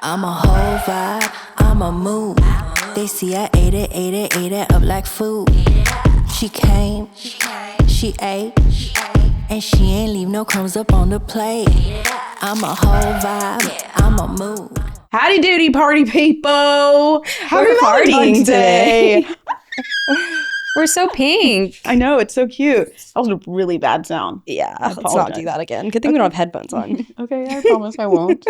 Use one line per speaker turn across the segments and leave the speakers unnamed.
I'm a whole vibe, I'm a mood. They see I ate it up like food. She came, she ate, and she ain't leave no crumbs up on the plate. I'm a whole vibe, I'm a mood.
Howdy doody party people. Happy
We're partying
Valentine's Day.
today. We're so pink.
I know, it's so cute. That was a really bad sound.
Yeah,
I
let's not
apologize.
do that again. Good thing we don't have headphones on.
Okay, I promise I won't.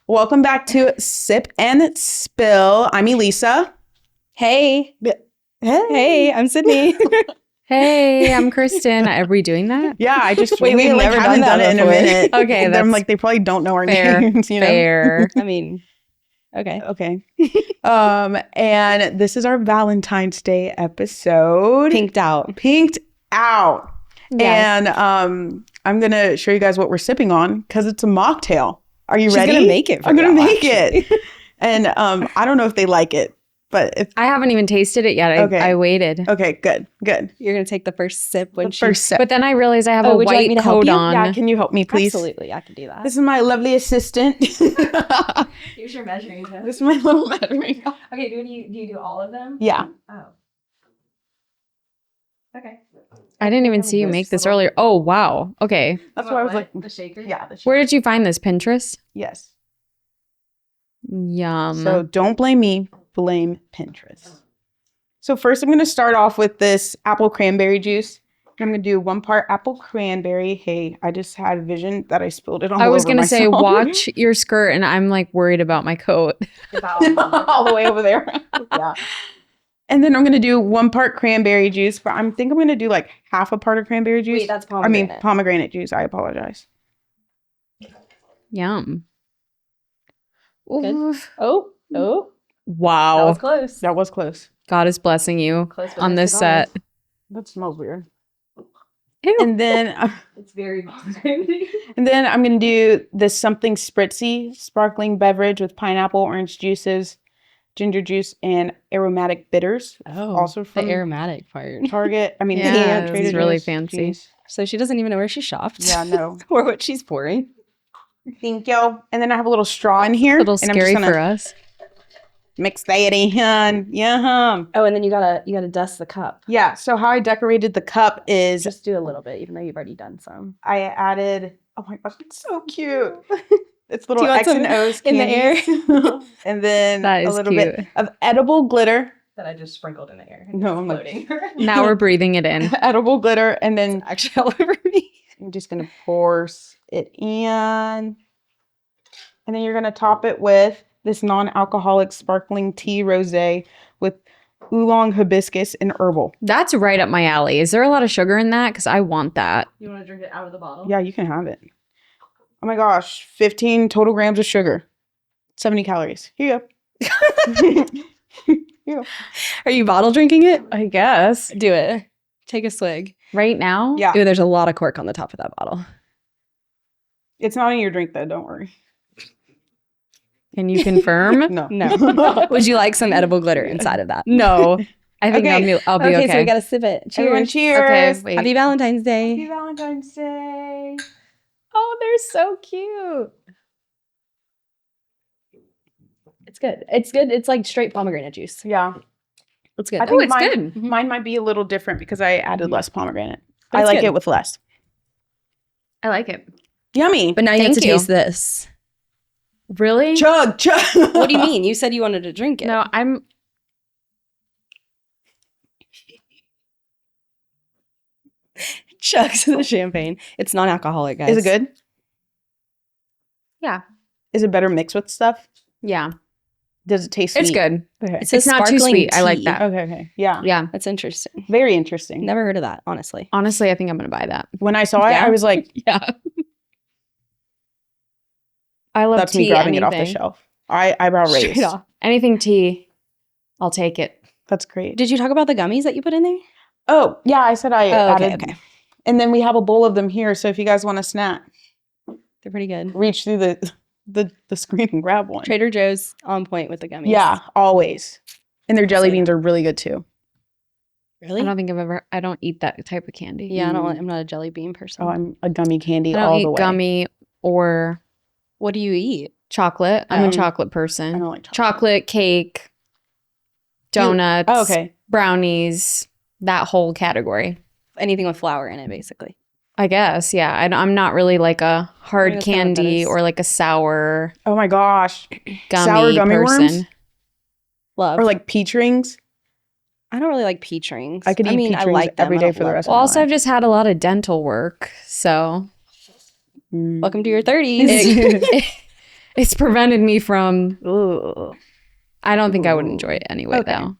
Welcome back to Sip and Spill. I'm Elisa.
Hey. Hey, I'm Sydney.
Hey, I'm Kristen. Are we doing that?
Yeah, I just
Wait, we've never
haven't
done
done
that
it in a
before.
minute.
Okay,
And I'm
that's
like, they probably don't know our
fair.
names. You know?
Fair.
I mean, okay.
Okay. And this is our Valentine's Day episode.
Pinked out.
Pinked out.
Yes.
And I'm gonna show you guys what we're sipping on because it's a mocktail. Are you
She's
ready?
gonna make it for
I'm gonna
y'all,
make it. And I don't know if they like it, but if
I haven't even tasted it yet.
Okay.
I waited.
okay, good.
You're going to take the first sip when
The first sip.
But then I realized I have
Oh,
a
would you like
white
me to help
coat
you?
on.
Yeah, can you help me, please?
Absolutely, I can do that.
This is my lovely assistant. This
Here's your measuring cup.
is my little measuring cup.
Okay, do you do all of them?
Yeah.
Oh. Okay.
I didn't even see you make this earlier. Oh, wow. Okay.
That's why I was like,
the shaker?
yeah.
Where did you find this? Pinterest?
Yes.
Yum.
So don't blame me, blame Pinterest. So first I'm going to start off with this apple cranberry juice. I'm going to do 1 part apple cranberry. Hey, I just had a vision that I spilled it all
I was
over
going to say,
myself.
watch your skirt, and I'm like worried about my coat.
all the way over there.
Yeah.
And then I'm going to do 1 part cranberry juice, but I think I'm going to do like half a part of cranberry juice.
Wait, that's pomegranate.
Pomegranate juice. I apologize.
Yum.
Good.
Oof.
Oh. That
Wow.
was close.
That was close.
God is blessing you
Close but
on
nice
this
cigars.
set.
That smells weird.
Ew.
And then
It's very pomegranate.
I'm going to do this something spritzy sparkling beverage with pineapple, orange juices, ginger juice, and aromatic bitters.
Oh,
Also
the
from
aromatic part.
Target. I mean,
Yeah,
Trader
it's really
Joe's.
fancy.
Jeez.
So she doesn't even know where she shopped.
Yeah, no.
Or what she's pouring.
Thank you. And then I have a little straw in here.
A little
and
scary
I'm just
for
gonna
us.
mix that in. Yeah.
Oh, and then you gotta dust the cup.
Yeah. So how I decorated the cup is
Just do a little bit, even though you've already done some.
I added. Oh my gosh, it's so cute. It's little
Do you want
X and
some
O's
in the
candies. And then
That
a
is
little
cute.
bit of edible glitter.
That I just sprinkled in the air.
No, I'm
Floating.
Now we're breathing it in.
Edible glitter, and then
Actually all over me.
I'm just gonna pour it in, and then you're gonna top it with this non-alcoholic sparkling tea rosé with oolong, hibiscus, and herbal.
That's right up my alley. Is there a lot of sugar in that? Because I want that.
You want to drink it out of the bottle?
Yeah, you can have it. Oh my gosh, 15 total grams of sugar, 70 calories. Here you go.
Are you bottle drinking it?
I guess.
Do it. Take a swig.
Right now?
Yeah,
Ooh, there's a lot of cork on the top of that bottle.
it's not in your drink though. Don't worry.
Can you confirm?
No,
No. Would you like some edible glitter inside of that?
No. I think
Okay.
I'll be okay.
So we gotta sip it. Cheers.
Everyone, cheers.
Okay, wait.
Happy Valentine's
Happy
Day.
Valentine's Day.
Oh, they're so cute.
It's good. It's good. It's like straight pomegranate juice.
Yeah,
It's good.
I think
it's
mine,
good.
Mine might be a little different because I added less pomegranate.
But
I
it's
like
good.
it with less.
I like it.
Yummy.
But now you have
Thank
to
you.
taste this.
Really?
Chug.
What do you mean? You said you wanted to drink it.
No, I'm.
Chugs the champagne. It's non-alcoholic, guys.
Is it good?
Yeah.
Is it better mixed with stuff?
Yeah.
Does it taste sweet?
It's good.
Okay.
It says
It's not too
sparkling
sweet. I like
tea.
that.
Okay. Yeah.
Yeah.
That's interesting.
Very interesting.
Never heard of that, honestly.
Honestly, I think I'm going to buy that.
When I saw it,
Yeah.
I was like,
Yeah. I love
that's
tea.
me grabbing it off the
anything.
shelf. Eyebrow raised.
Straight off.
Anything tea, I'll take it.
That's great.
Did you talk about the gummies that you put in there?
Oh, yeah, I said I
okay,
added.
okay.
And then we have a bowl of them here. So if you guys want a snack,
They're pretty good.
reach through the screen and grab one.
Trader Joe's on point with the gummies.
Yeah, always. And their jelly
So, yeah.
beans are really good too.
Really?
I don't think I don't eat that type of candy.
Yeah, I'm not a jelly bean person.
Oh, I'm a gummy candy
I don't
all
eat
the way.
gummy or
What do you eat?
Chocolate. I'm
Oh.
a chocolate
I
person.
don't like chocolate.
Chocolate, cake, donuts,
Oh, okay.
brownies, that whole category.
Anything with flour in it, basically.
I guess, yeah. I'm not really like a hard
that's kinda what that
candy
is.
or like a sour
Oh my gosh.
gummy,
Sour gummy
person.
worms?
Love.
Or like peach rings.
I don't really like peach rings.
I could eat peach
I
rings
like them.
every
I
day
don't
for the
love
rest
them.
of
Well,
my
also,
life.
I've just had a lot of dental work, so
Welcome to your 30s.
it's prevented me from.
Ooh.
I don't think I would enjoy it anyway,
Okay.
though.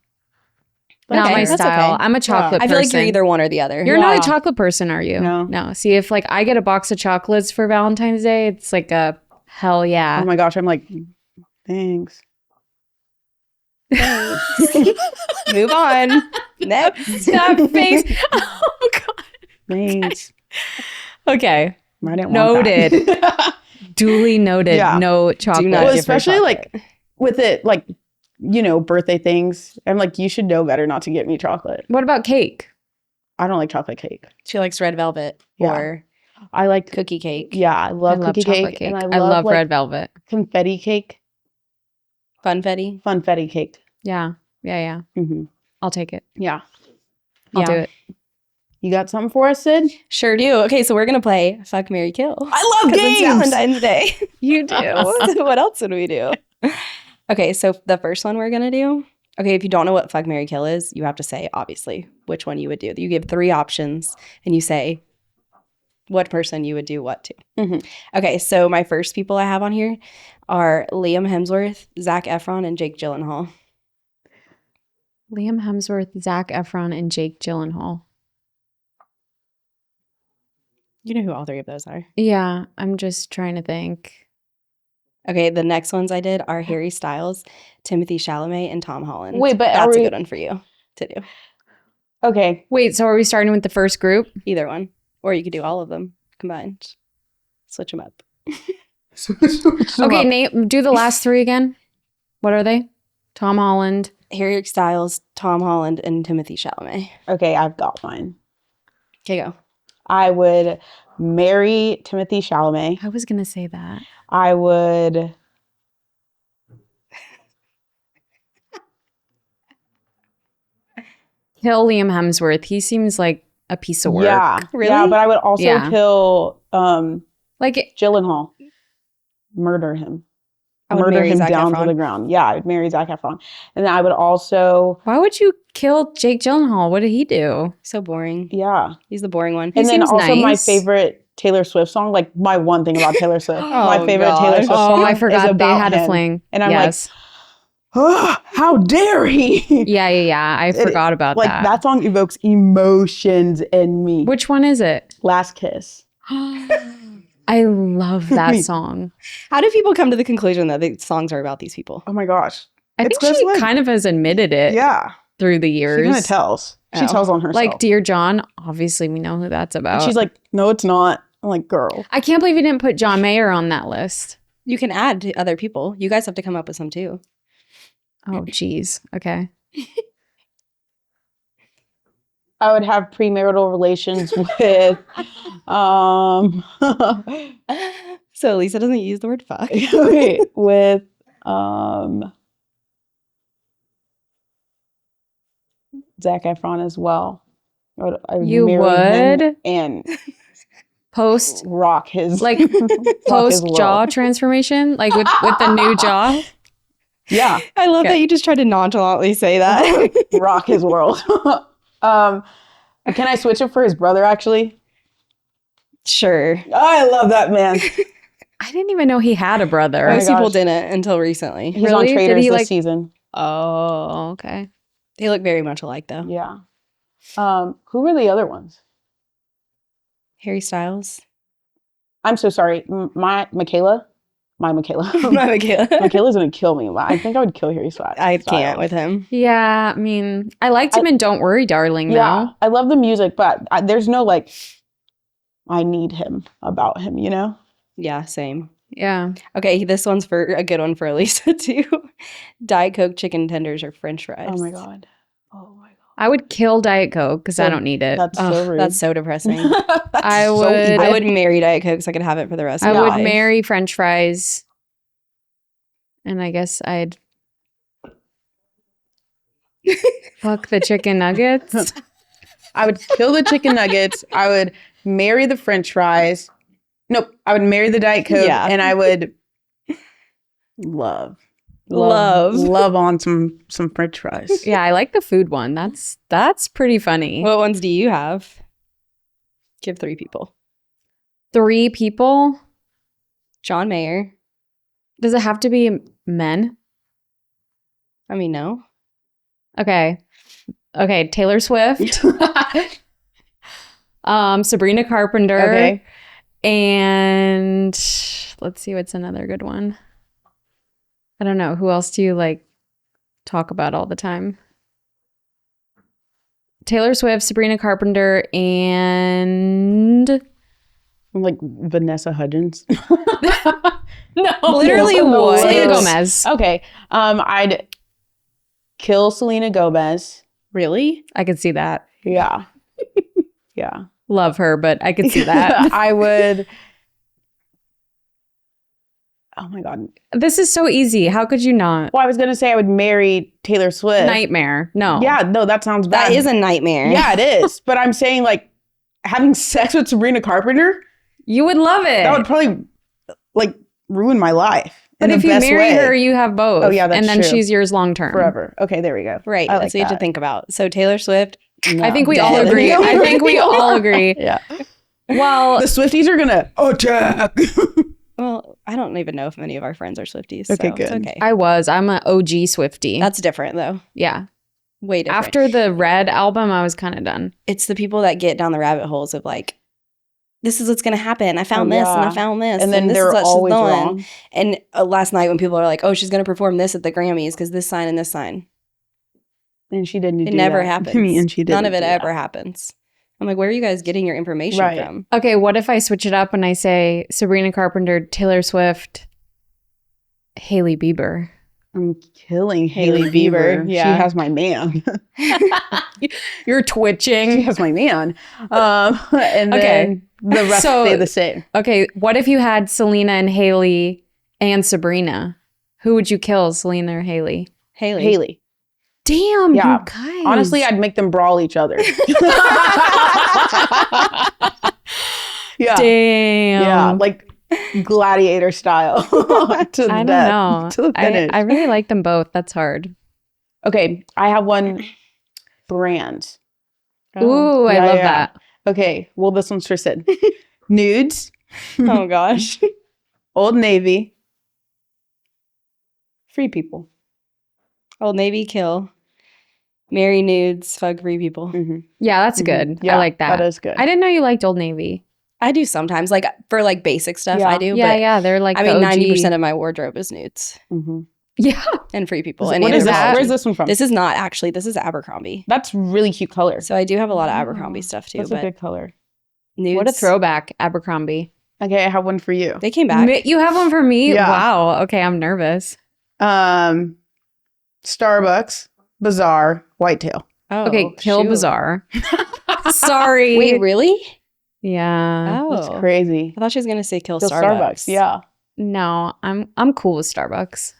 Not
Okay,
my
that's
style.
okay.
I'm a chocolate
I
person.
feel like you're either one or the other.
You're not
Yeah.
a chocolate person, are you?
No.
See, if like I get a box of chocolates for Valentine's Day, it's like a hell yeah.
Oh my gosh. I'm like, thanks.
Move on. Next.
That face. Oh god.
Thanks.
Okay.
I didn't want that.
Duly noted.
Yeah.
No chocolate.
not
Well,
give her
especially
chocolate.
like with it, like, you know, birthday things. I'm like, you should know better not to get me chocolate.
What about cake?
I don't like chocolate cake.
She likes red velvet
Yeah.
or
I like
cookie cake.
Yeah, I love cookie
chocolate
cake, and
I love
like,
red velvet.
confetti cake,
Funfetti.
funfetti cake.
Yeah. Yeah.
Mm-hmm.
I'll take it.
Yeah,
I'll do it.
you got something for us, Sid?
Sure do. Okay, so we're going to play Fuck, Marry, Kill.
I love
'Cause it's
games.
Valentine's Day.
You do.
What else would we do? Okay, so the first one we're going to do. Okay, if you don't know what Fuck, Marry, Kill is, you have to say, obviously, which one you would do. You give 3 options and you say what person you would do what to.
Mhm.
Okay, so my first people I have on here are Liam Hemsworth, Zac Efron, and Jake Gyllenhaal.
Liam Hemsworth, Zac Efron, and Jake Gyllenhaal.
You know who all 3 of those are.
Yeah, I'm just trying to think.
Okay, the next ones I did are Harry Styles, Timothy Chalamet, and Tom Holland.
Wait, but are
that's a
we-
good one for you to do.
Okay,
Wait, so are we starting with the first group?
Either one. Or you could do all of them combined. Switch them up.
Okay, Nate, do the last 3 again. What are they? Tom Holland.
Harry Styles, Tom Holland, and Timothy Chalamet.
Okay, I've got mine.
Okay, go.
I would marry Timothy Chalamet.
I was going to say that.
I would.
Kill Liam Hemsworth. He seems like a piece of work.
Yeah,
Really?
Yeah, but I would also
Yeah.
kill
Like,
Gyllenhaal. Murder him.
I would
Murder
marry
him
Zac
down
Efron.
to the ground. Yeah, I'd marry Zac Efron. And then I would also,
why would you kill Jake Gyllenhaal? What did he do?
So boring.
yeah.
He's the boring one.
And then
seems
also my
nice.
favorite Taylor Swift song, like my one thing about Taylor Swift. my
Oh,
favorite
gosh.
Taylor Swift
Oh,
song
I
is
forgot they
about
had a
him.
fling.
And I'm
yes.
like, how dare he?
Yeah. I forgot about
Like
that.
that song evokes emotions in me.
Which one is it?
Last Kiss.
I love
Me.
that song.
How do people come to the conclusion that the songs are about these people?
Oh my gosh.
I
It's
think
'cause,
she
like-
kind of has admitted it
Yeah.
through the
She
years.
kind of tells. She
Oh.
tells on herself.
Like Dear John, obviously we know who that's about.
and she's like, no, it's not. I'm like, girl.
I can't believe you didn't put John Mayer on that list.
You can add to other people. You guys have to come up with some too.
Oh, geez. Okay.
I would have premarital relations with
So Lisa doesn't use the word fuck.
wait, with Zac Efron as well. I would
You
marry him
would?
and
Post
rock his
like
rock his
post
world.
jaw transformation, like with the new jaw.
Yeah,
I love
Okay.
that you just tried to nonchalantly say that.
rock his world. Can I switch it for his brother? Actually,
Sure.
I love that man.
I didn't even know he had a brother.
Oh my
Most people
gosh.
didn't until recently.
He's
Really?
on
Did
Traders
he,
this
like-
season.
Oh, okay.
They look very much alike though.
Yeah. Who were the other ones?
Harry Styles.
I'm so sorry. Michaela. Michaela's
Michaela.
gonna kill me. I think I would kill Harry Styles.
I can't with him.
Yeah, I mean, I liked him in Don't Worry, Darling,
Yeah,
though.
I love the music, but there's no like, I need him about him, you know?
Yeah, same.
Yeah.
Okay, this one's for a good one for Elisa too. Diet Coke, chicken tenders, or French fries.
Oh my god. Oh my god.
I would kill Diet Coke because I don't need it.
That's
Ugh,
so rude.
that's so depressing.
That's
I
so
would-
evil.
I would marry Diet Coke so I could have it for the rest
I
of my
would
life.
marry French fries. And I guess I'd fuck the chicken nuggets.
I would kill the chicken nuggets. I would marry the French fries. Nope. I would marry the Diet Coke,
Yeah.
and I would love on some French fries.
Yeah, I like the food one. That's pretty funny.
What ones do you have? Give 3 people.
3 people?
John Mayer.
Does it have to be men?
I mean, no.
Okay, Taylor Swift. Sabrina Carpenter.
Okay.
And let's see, what's another good one? I don't know. Who else do you like talk about all the time? Taylor Swift, Sabrina Carpenter, and
Like Vanessa Hudgens.
no,
Literally what?
Selena Gomez.
Okay. I'd kill Selena Gomez.
Really?
I could see that.
Yeah. Yeah.
Love her, but I could see that.
I would. Oh my God.
This is so easy. How could you not?
Well, I was going to say I would marry Taylor Swift.
Nightmare. No.
Yeah, no, that sounds bad.
That is a nightmare.
Yeah, it is. But I'm saying, like, having sex with Sabrina Carpenter,
You would love it.
that would probably, like, ruin my life.
but
in
if
the
you
best
marry
way.
her, you have both.
Oh, yeah, that's
and then
true.
she's yours long term.
Forever. Okay, there we go.
Right.
I
That's
like
what you have to
that.
think about. So Taylor Swift.
I think we all
Dead.
agree. I think we all agree.
Yeah.
Well,
The Swifties are going to attack.
Well, I don't even know if many of our friends are Swifties.
Okay,
so
good.
It's okay.
I'm an OG Swiftie.
That's different, though.
yeah.
Way different.
After the Red album, I was kind of done.
It's the people that get down the rabbit holes of like, this is what's going to happen. I found this and I found this.
And then
this
they're
is what she's
always
doing.
wrong.
And last night when people are like, oh, she's going to perform this at the Grammys because this sign and this sign.
And she didn't
It
do
never
that.
happens.
And she didn't
None of it
do
ever
that.
happens. I'm like, where are you guys getting your information
Right.
from?
Okay, what if I switch it up and I say Sabrina Carpenter, Taylor Swift, Hailey Bieber?
I'm killing
Hailey
Hailey
Bieber,
Bieber.
yeah.
She has my man.
You're
She
twitching.
has my man. And
Okay.
then the rest
So-
stay the same.
Okay, what if you had Selena and Hailey and Sabrina? Who would you kill, Selena or Hailey?
Haley.
Damn,
Yeah.
you guys.
Honestly, I'd make them brawl each other. Yeah.
Damn.
Yeah. Like gladiator style. To the
I don't
death.
know.
To the finish.
I really like them both. That's hard.
Okay. I have one brand.
Ooh, I
Yeah,
love
yeah.
that.
Okay. Well, this one's for Sid. Nudes.
Oh, gosh.
Old Navy. Free people.
Old Navy kill. Marry nudes. Fuck free people.
Mm-hmm.
Yeah, that's good.
Yeah,
I like that.
That is good.
I didn't know you liked Old Navy.
I do sometimes. Like for like basic stuff,
Yeah.
I do.
Yeah,
but
yeah. They're like
I
the
mean,
OG.
90% of my wardrobe is nudes
Mm-hmm.
Yeah.
and free people.
What
and
is that?
Anthropology.
Where's this one from?
This is not actually. This is Abercrombie.
That's really cute color.
So I do have a lot of Abercrombie stuff too.
That's a
But
good color.
nudes,
What a throwback, Abercrombie.
Okay, I have one for you.
They came back.
You have one for me?
Yeah.
Wow. Okay, I'm nervous.
Starbucks, Bazaar, Whitetail.
Oh,
Okay, kill
shoot.
Bazaar. Sorry.
Wait, really?
Yeah.
Oh,
That's crazy.
I thought she was gonna say kill
Kill
Starbucks.
Yeah.
No, I'm cool with Starbucks.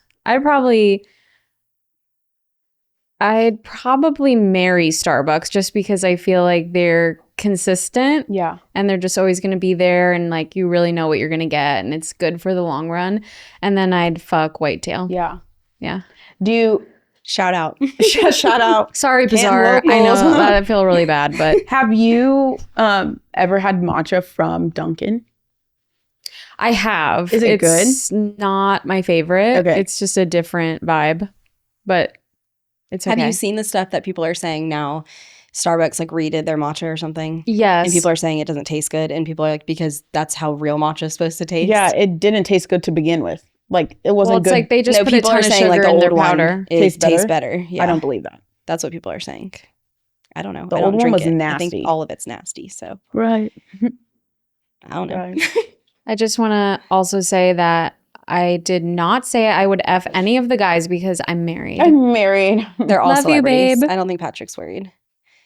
I'd probably marry Starbucks just because I feel like they're consistent
Yeah.
and they're just always going to be there and like you really know what you're going to get and it's good for the long run. And then I'd fuck Whitetail.
Yeah.
Yeah.
Do you
Shout out.
shout out?
Sorry,
Can't
Bazaar. I know
locals.
that I feel really bad, but
Have you ever had matcha from Dunkin'?
I have.
Is it good?
It's not my favorite.
Okay.
It's just a different vibe, but it's okay.
Have you seen the stuff that people are saying now? Starbucks like redid their matcha or something.
Yes.
And people are saying it doesn't taste good. And people are like, because that's how real matcha is supposed to taste.
Yeah, it didn't taste good to begin with. Like it
well,
wasn't
it's
good.
like they just
No,
put a
people
ton
are
of
saying
sugar
like the
in their
old
powder.
one
Tastes
tastes
better?
better. Yeah.
I don't believe that.
That's what people are saying. I don't know.
The
I
old
don't
one
drink
was
it. I
nasty.
think all of it's nasty. So
Right.
I don't know.
Right.
I just want to also say that I did not say I would F any of the guys because I'm married.
I'm married.
They're all
Love you,
celebrities.
babe.
I don't think Patrick's worried.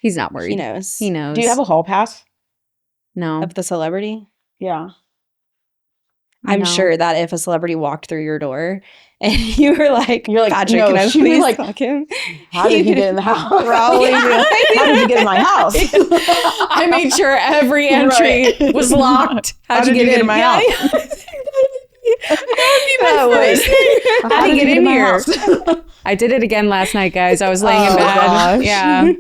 He's not worried.
He knows.
He knows.
Do you have a hall pass?
No.
Of the celebrity?
Yeah.
I'm
No.
sure that if a celebrity walked through your door and you were like,
You're like,
Patrick,
no,
can I
she'd be
please
like,
fuck him?
how did he get in the house?
Probably be like,
How did you get in my house?
I made sure every entry
Right.
was locked.
How'd you get in my house?
That would be my first thing. How did you get in here? I did it again last night, guys. I was laying in
Oh,
bed.
gosh.
Yeah.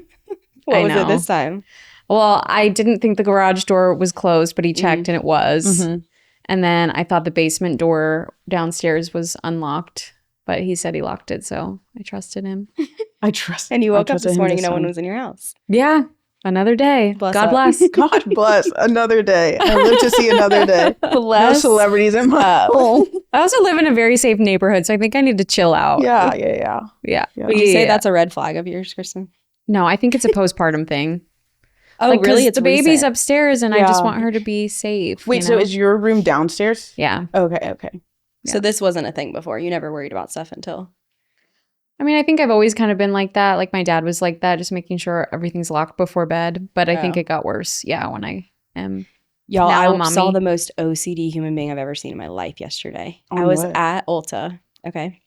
what
I
was
know.
it this time?
Well, I didn't think the garage door was closed, but he checked and it was.
Mhm.
And then I thought the basement door downstairs was unlocked, but he said he locked it, so I trusted him.
I trust.
And you
I
woke up
trusted
this
him
morning
this
and no one
time.
was in your house.
Yeah. Another day.
Bless
God
up.
bless.
God bless another day. I live to see another day. No
Bless.
celebrities in my home.
I also live in a very safe neighborhood, so I think I need to chill out.
Yeah.
Yeah.
Would you say that's a red flag of yours, Kristen?
No, I think it's a postpartum thing.
Oh,
Like, 'cause
really? It's
the baby's
recent.
upstairs and I just
Yeah.
want her to be safe.
Wait,
you
so
know?
is your room downstairs?
Yeah.
Okay.
So this wasn't a thing before. You never worried about stuff until.
I mean, I think I've always kind of been like that. Like my dad was like that, just making sure everything's locked before bed. But I think
Oh.
it got worse. Yeah, when I am.
Y'all,
Now,
I saw
mommy.
the most OCD human being I've ever seen in my life yesterday.
On
I was
what?
at Ulta, okay?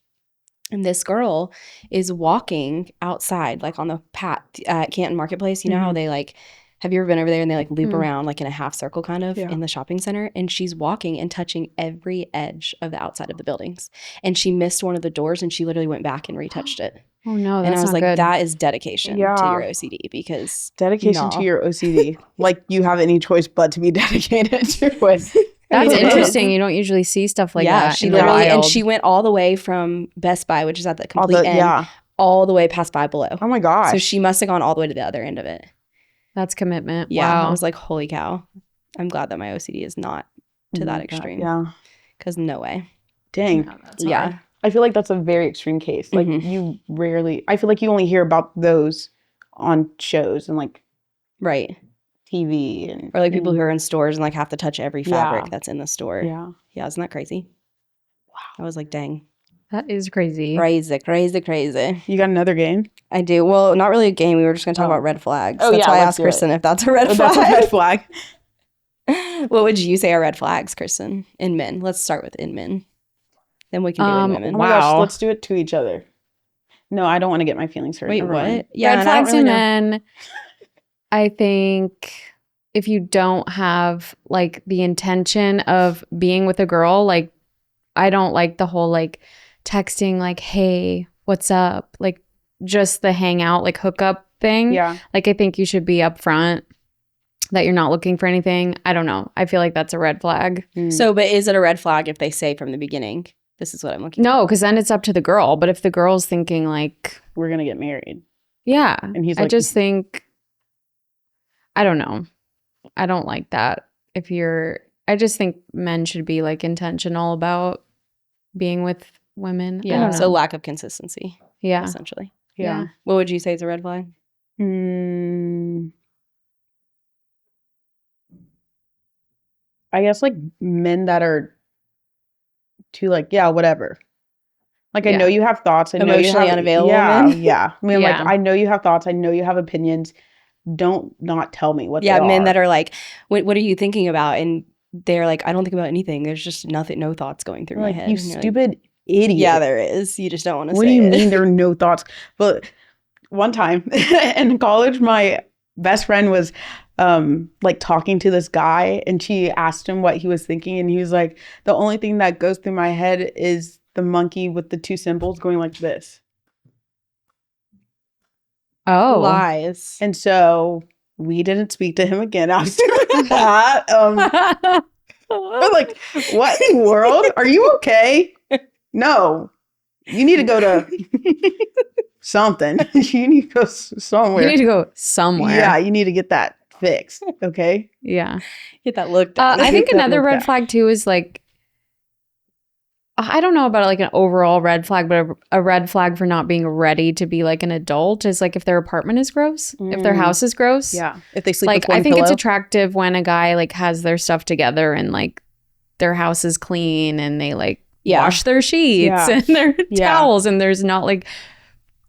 And this girl is walking outside, like on the path at Canton Marketplace. You know how they like, have you ever been over there and they like loop
Mhm.
around like in a half circle kind of
Yeah.
in the shopping center? And she's walking and touching every edge of the outside of the buildings. And she missed one of the doors and she literally went back and retouched it.
Oh no,
And
that's
I was
not
like,
good.
that is dedication to
Yeah.
your OCD because
Dedication
No.
to your OCD. Like you have any choice but to be dedicated to it.
That's
I mean, it
interesting.
is.
You don't usually see stuff like
yeah,
that.
she
in the
literally, and
wild.
she went all the way from Best Buy, which is at the
All
complete
the,
end,
yeah.
all the way past Five Below.
Oh my gosh.
So she must have gone all the way to the other end of it.
That's commitment.
Yeah,
Wow.
I was like, holy cow. I'm glad that my OCD is not to that extreme.
Yeah.
Because no way.
Dang.
No, that's
Yeah.
hard.
I feel like that's a very extreme case. Like
Mhm.
you rarely. I feel like you only hear about those on shows and like
Right.
TV and
Or like people who are in stores and like have to touch every fabric
Yeah.
that's in the store.
Yeah.
Yeah, isn't that crazy? Wow. I was like, dang.
That is crazy.
Crazy, crazy, crazy.
You got another game?
I do. Well, not really a game. We were just going to talk
Oh.
about red flags.
Oh,
That's
yeah,
why I
let's
asked
do it.
Kristen if that's a red
Oh,
flag.
that's a red flag.
What would you say are red flags, Kristen, in men? Let's start with in men. Then we can do in
Oh
women.
my gosh,
Wow.
let's do it to each other. No, I don't want to get my feelings hurt.
Wait,
Never
what?
mind.
Yeah,
Red
and I don't
flags
really
in
know.
men. I think if you don't have like the intention of being with a girl, like I don't like the whole like texting, like, hey, what's up? Like just the hangout, like hookup thing.
Yeah.
Like I think you should be upfront that you're not looking for anything. I don't know. I feel like that's a red flag.
So, but is it a red flag if they say from the beginning, this is what I'm looking
No, because then it's up to the girl. But if the girl's thinking like,
we're gonna get married,
yeah,
and he's
I
like,
just think, I don't know. I don't like that. I just think men should be like intentional about being with women. I
Yeah,
don't
so
know.
lack of consistency,
Yeah.
essentially.
yeah.
What would you say is a red flag?
I guess like men that are too like, yeah, whatever. Like I
Yeah.
know you have thoughts. I know you
Emotionally
have,
unavailable
Yeah,
men?
yeah. I mean,
Yeah.
like I know you have thoughts. I know you have opinions. Don't not tell me what.
Yeah,
they
men
are.
that are like, what are you thinking about? And they're like, I don't think about anything. There's just nothing, no thoughts going through my
like
head.
you
And you're like,
stupid idiot.
yeah, there is. You just don't want to say
What do you
it.
mean there are no thoughts? But one time in college, my best friend was like talking to this guy, and she asked him what he was thinking, and he was like, the only thing that goes through my head is the monkey with the two symbols going like this.
Oh.
Lies.
And so we didn't speak to him again after that. We're like, what in the world? Are you okay? No. You need to go to something. You need to go somewhere.
You need to go somewhere.
Yeah, you need to get that fixed. Okay.
Yeah.
Get that looked at.
I think
Get that
another
looked
red
at.
flag too is like, I don't know about like an overall red flag, but a red flag for not being ready to be like an adult is like if their apartment is gross, if their
Mm.
house is gross.
Yeah. If they sleep
Like
with one
I think
pillow.
it's attractive when a guy like has their stuff together and like their house is clean and they like
Yeah.
wash their sheets
Yeah.
and their
Yeah.
towels and there's not like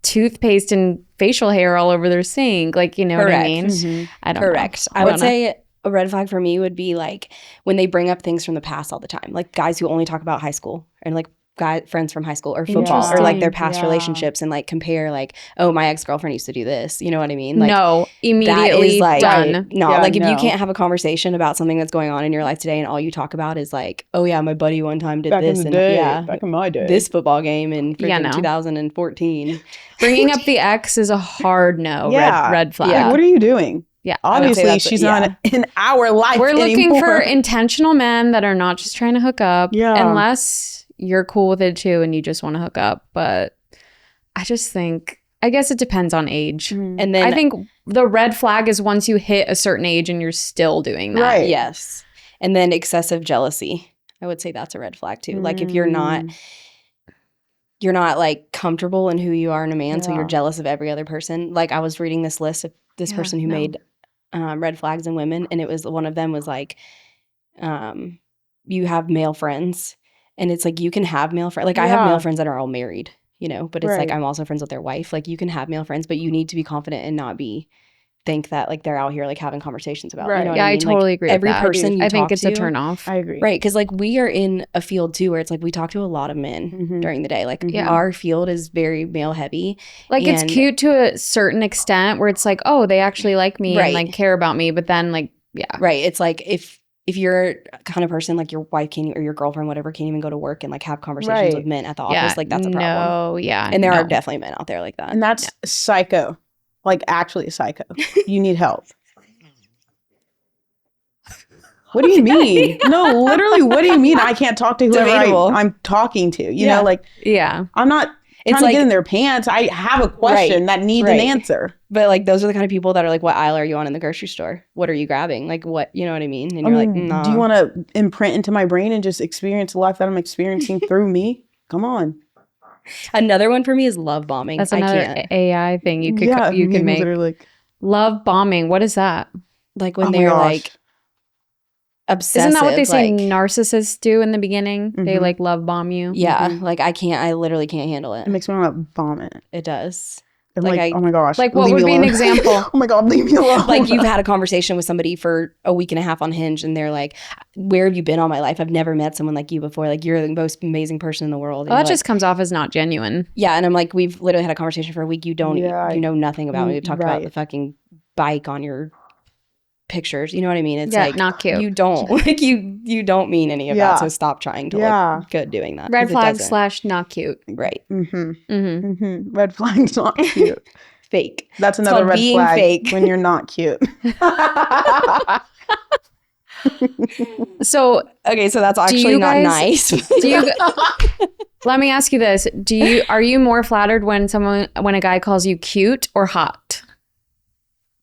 toothpaste and facial hair all over their sink. Like, you know what I
Correct.
mean?
Mhm.
I don't know.
Correct. I
don't
would
know.
say a red flag for me would be like when they bring up things from the past all the time, like guys who only talk about high school and like friends from high school or football or like their past relationships and like compare like, oh, my ex-girlfriend used to do this. You know what I mean? Like,
no, immediately
that is like
done.
no,
Yeah,
like if
no.
you can't have a conversation about something that's going on in your life today and all you talk about is like, oh yeah, my buddy one time did
Back
this
in the
and
day,
yeah,
back in my day.
this football game in
Yeah,
freaking
no.
2014.
Bringing up the ex is a hard no.
Yeah.
Red flag.
Like, what are you doing?
Yeah.
I would say
Obviously,
that's
she's not in our life
We're looking
anymore.
for intentional men that are not just trying to hook up.
Yeah.
Unless you're cool with it too and you just want to hook up. But I just think, I guess it depends on age.
Mm-hmm.
And then
I think the red flag is once you hit a certain age and you're still doing that.
Right.
yes. And then excessive jealousy. I would say that's a red flag too. Like if you're not like comfortable in who you are in a man, so you're
Yeah.
jealous of every other person. Like I was reading this list of this
Yeah,
person who
no.
made red flags in women, and it was one of them was like, you have male friends, and it's like you can have male friends. Like I have
Yeah.
male friends that are all married, you know, but it's like
Right.
I'm also friends with their wife. Like you can have male friends, but you need to be confident and not think that like they're out here like having conversations about.
Right.
You know what
Yeah, I
mean? Like,
totally agree with
every
that.
person you
I think
talk
it's a
to-
turn off.
I agree.
Right, because like we are in a field too where it's like we talk to a lot of men
Mhm.
during the day. Like
Yeah.
our field is very male heavy.
Like it's
And-
cute to a certain extent where it's like, oh, they actually like me
Right.
and like care about me. But then like, yeah.
Right. It's like if you're a kind of person like your wife can't or your girlfriend, whatever, can't even go to work and like have conversations
Right.
with men at the office,
Yeah.
like that's a problem.
No, yeah.
And there
no.
are definitely men out there like that.
And that's psycho. Like actually psycho. You need help. What do you mean? No, literally, what do you mean I can't talk to whoever
Debatable.
I'm talking to? You
Yeah.
know, like
Yeah.
I'm not
It's
trying to
like-
get in their pants. I have a question that needs an
right.
answer.
But like those are the kind of people that are like, what aisle are you on in the grocery store? What are you grabbing? Like what, you know what I mean? And
I
you're
mean,
like, nah.
do you want to imprint into my brain and just experience the life that I'm experiencing through me? Come on.
Another one for me is love bombing.
That's
I
another
can't.
AI thing you could
Yeah,
you can
memes that
make.
are like,
Love bombing. What is that?
Like when
oh my
they're
gosh.
like obsessive.
Isn't that what they say
like,
narcissists do in the beginning? They
Mhm.
like love bomb you.
yeah,
Mhm.
like I literally can't handle it.
It makes me want to vomit.
It does.
I'm
Like,
like,
I-
oh my gosh.
Like what
leave
would
me
be an
alone.
example?
Oh my God, leave me alone.
Like you've had a conversation with somebody for a week and a half on Hinge and they're like, where have you been all my life? I've never met someone like you before. Like you're the most amazing person in the world. And
Well, that
you're
just comes off as not genuine.
yeah. And I'm like, we've literally had a conversation for a week. You don't,
Yeah,
you know nothing about me. We've talked about
right.
the fucking bike on your pictures. You know what I mean? It's
Yeah,
like,
not cute.
you don't, like you don't mean any of
Yeah.
that. So stop trying to
Yeah.
look good doing that.
Red
'cause it
flag
doesn't.
/ not cute.
Right.
Mm-hmm.
Mm-hmm.
Mm-hmm. Red flag's not cute.
Fake.
That's
It's
another
called
red
being
flag
fake.
when you're not cute.
So
Okay. So that's
you
actually not
guys-
nice.
do you? Let me ask you this: are you more flattered when a guy calls you cute or hot?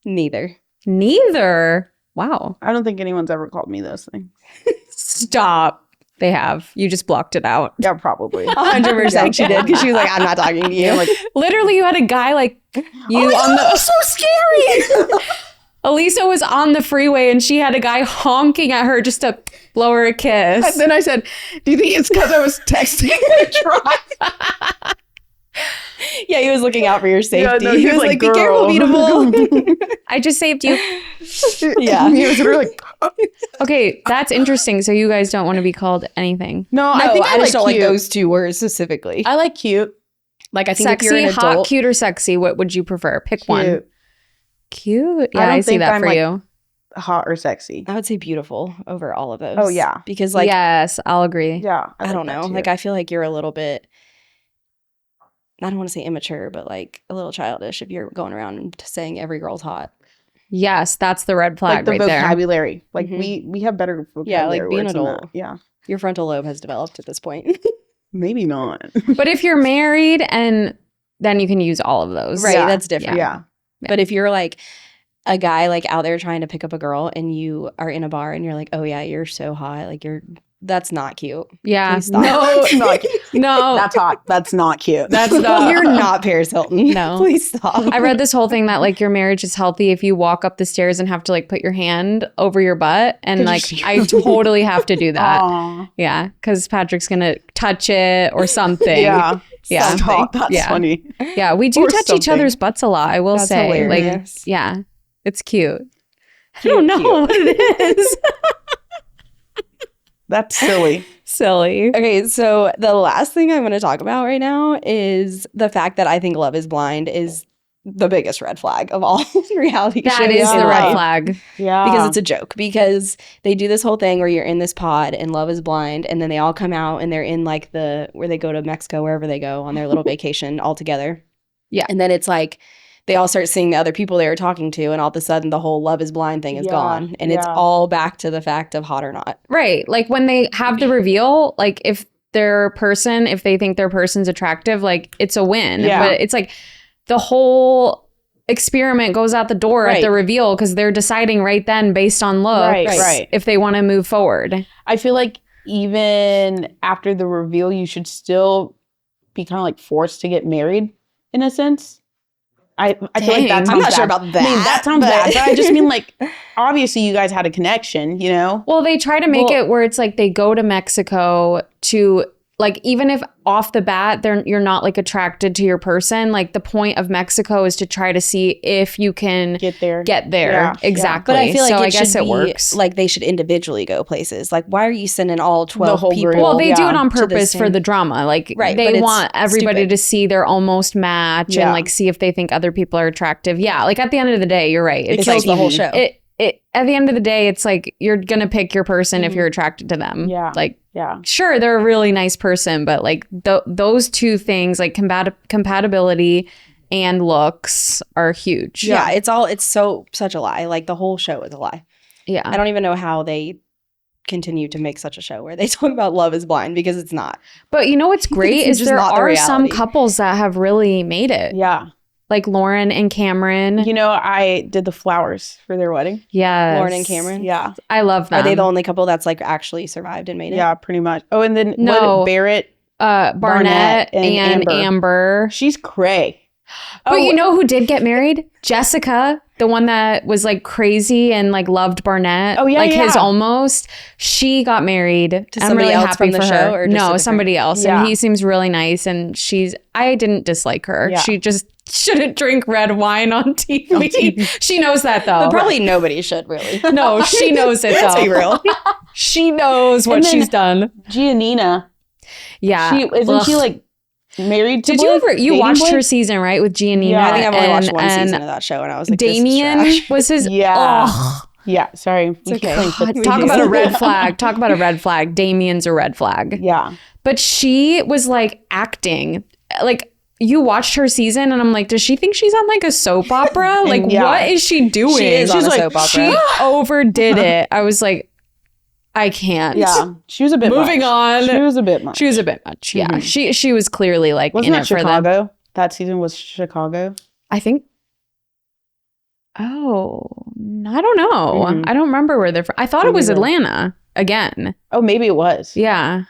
Neither.
Neither. Wow.
I don't think anyone's ever called me those things.
Stop. They have. You just blocked it out.
Yeah, probably.
100% she did because she was like, I'm not talking to you.
Yeah, like,
Literally, you had a guy like you on the.
so scary.
Elisa was on the freeway and she had a guy honking at her just to blow her a kiss.
And then I said, do you think it's because I was texting and drive?
Yeah, he was looking out for your safety.
no,
he was like, be careful,
"Girl."
Beatable.
I just saved you.
Yeah.
He was literally like,
Okay, that's interesting. So you guys don't want to be called anything.
no,
I
I think I
just don't like
cute.
those two words specifically.
I like cute.
Like, I think if
Sexy,
you're an
hot,
adult,
cute, or sexy? What would you prefer? Pick one.
Cute.
Cute.
I
Yeah,
don't
I see
think
that
I'm,
for
like,
you.
Hot or sexy.
I would say beautiful over all of those.
Oh, yeah.
Because, like,
Yes, I'll agree.
Yeah.
I
like
don't
that
know.
too.
Like, I feel like you're a little bit, I don't want to say immature, but like a little childish if you're going around and saying every girl's hot.
Yes, that's the red
like
flag
the
right there.
vocabulary. Like
Mhm.
we have better vocabulary.
Yeah, like, be an
words than that.
adult.
Yeah.
Your frontal lobe has developed at this point.
Maybe not.
But if you're married, and then you can use all of those.
Right,
Yeah.
that's different.
Yeah.
But if you're like a guy like out there trying to pick up a girl and you are in a bar and you're like, oh yeah, you're so hot. Like that's not cute.
Yeah.
Please stop.
No,
It's not cute.
no.
That's hot. That's not cute.
That's not.
You're not Paris Hilton.
No.
Please stop.
I read this whole thing that like your marriage is healthy if you walk up the stairs and have to like put your hand over your butt, and like I totally have to do that.
Aw.
Yeah, because Patrick's gonna touch it or something.
Yeah.
Yeah.
Stop. That's
Yeah.
funny.
Yeah, we do
Or
touch each
something.
other's butts a lot. I will
That's
say,
hilarious.
like, yeah, it's cute. I don't know what it is.
That's silly.
Silly.
Okay, so the last thing I'm going to talk about right now is the fact that I think Love is Blind is the biggest red flag of all reality shows.
That is
in
the red
life.
flag.
Yeah.
Because it's a joke. Because they do this whole thing where you're in this pod and Love is Blind, and then they all come out and they're in like where they go to Mexico, wherever they go on their little vacation all together.
Yeah.
And then it's like they all start seeing the other people they were talking to, and all of a sudden the whole Love is Blind thing is gone. And it's all back to the fact of hot or not.
Right. Like when they have the reveal, like if they think their person's attractive, like it's a win.
Yeah.
But it's like the whole experiment goes out the door at the reveal because they're deciding right then based on looks
Right.
if they want to move forward.
I feel like even after the reveal, you should still be kind of like forced to get married in a sense. I feel like that sounds
I'm not
bad.
sure about that.
I mean, that sounds bad, but I just mean like, obviously you guys had a connection, you know?
Well, they try to make it where it's like they go to Mexico to like, even if off the bat you're not like attracted to your person, like the point of Mexico is to try to see if you can
Get there.
Yeah. Exactly.
But I feel like
so
it
I guess
should
it
be,
works.
like they should individually go places. Like why are you sending all 12
whole
people?
group.
Well, they do it on
to the
purpose for
same-
the drama. Like
Right, but
they
it's
want everybody
stupid.
to see their almost match and like see if they think other people are attractive. Yeah, like at the end of the day, you're right.
It
It's
kills
like
the whole show.
It at the end of the day, it's like you're gonna pick your person if you're attracted to them.
Yeah.
Like
Yeah.
sure, they're a really nice person, but like those two things, like compatibility and looks, are huge.
Yeah, it's such a lie. Like the whole show is a lie.
Yeah.
I don't even know how they continue to make such a show where they talk about Love is Blind, because it's not.
But you know what's great
It's
is
just
there
not the
are some
reality.
couples that have really made it.
Yeah.
Like Lauren and Cameron.
You know, I did the flowers for their wedding.
Yes.
Lauren and Cameron?
Yeah.
I love them.
Are they the only couple that's like actually survived and made it?
Yeah, pretty much. Oh, and then
No.
Barrett,
Barnett and
and
Amber.
she's cray.
But you know who did get married? Jessica, the one that was like crazy and like loved Barnett.
Oh, yeah,
like his
yeah.
almost. She got married.
To somebody else from the show, or just a
no,
different-
somebody else.
Yeah.
And he seems really nice. And I didn't dislike her.
Yeah.
She just shouldn't drink red wine on TV. She knows that though.
But probably nobody should really.
No, she knows it
Let's
though.
be real.
She knows what
And then-
she's done.
Giannina.
Yeah.
Isn't she
Ugh.
like married to
Did
Blake?
you
Dating
watched
Blake?
her season, right? With Giannina.
Yeah.
I think I've only watched one
and
season of that show, and I was like,
Damien
this is trash.
was his.
Yeah.
Oh,
Yeah, sorry.
It's okay.
talk about a red flag. Talk about a red flag. Damien's a red flag.
Yeah.
But she was like acting. Like you watched her season and I'm like, does she think she's on like a soap opera? Like
yeah.
what is she doing?
She is on
She's
a
like,
soap opera.
She overdid it. I was like, I can't.
Yeah. She was a bit
Moving
much.
on.
She was a bit much.
She was a bit much. Yeah. She was clearly like
Wasn't
in
that
it for them.
Chicago? That season was Chicago.
I think. Oh, I don't know.
Mhm.
I don't remember where they're from. I thought it
Me
was
neither.
Atlanta again.
Oh, maybe it was.
Yeah.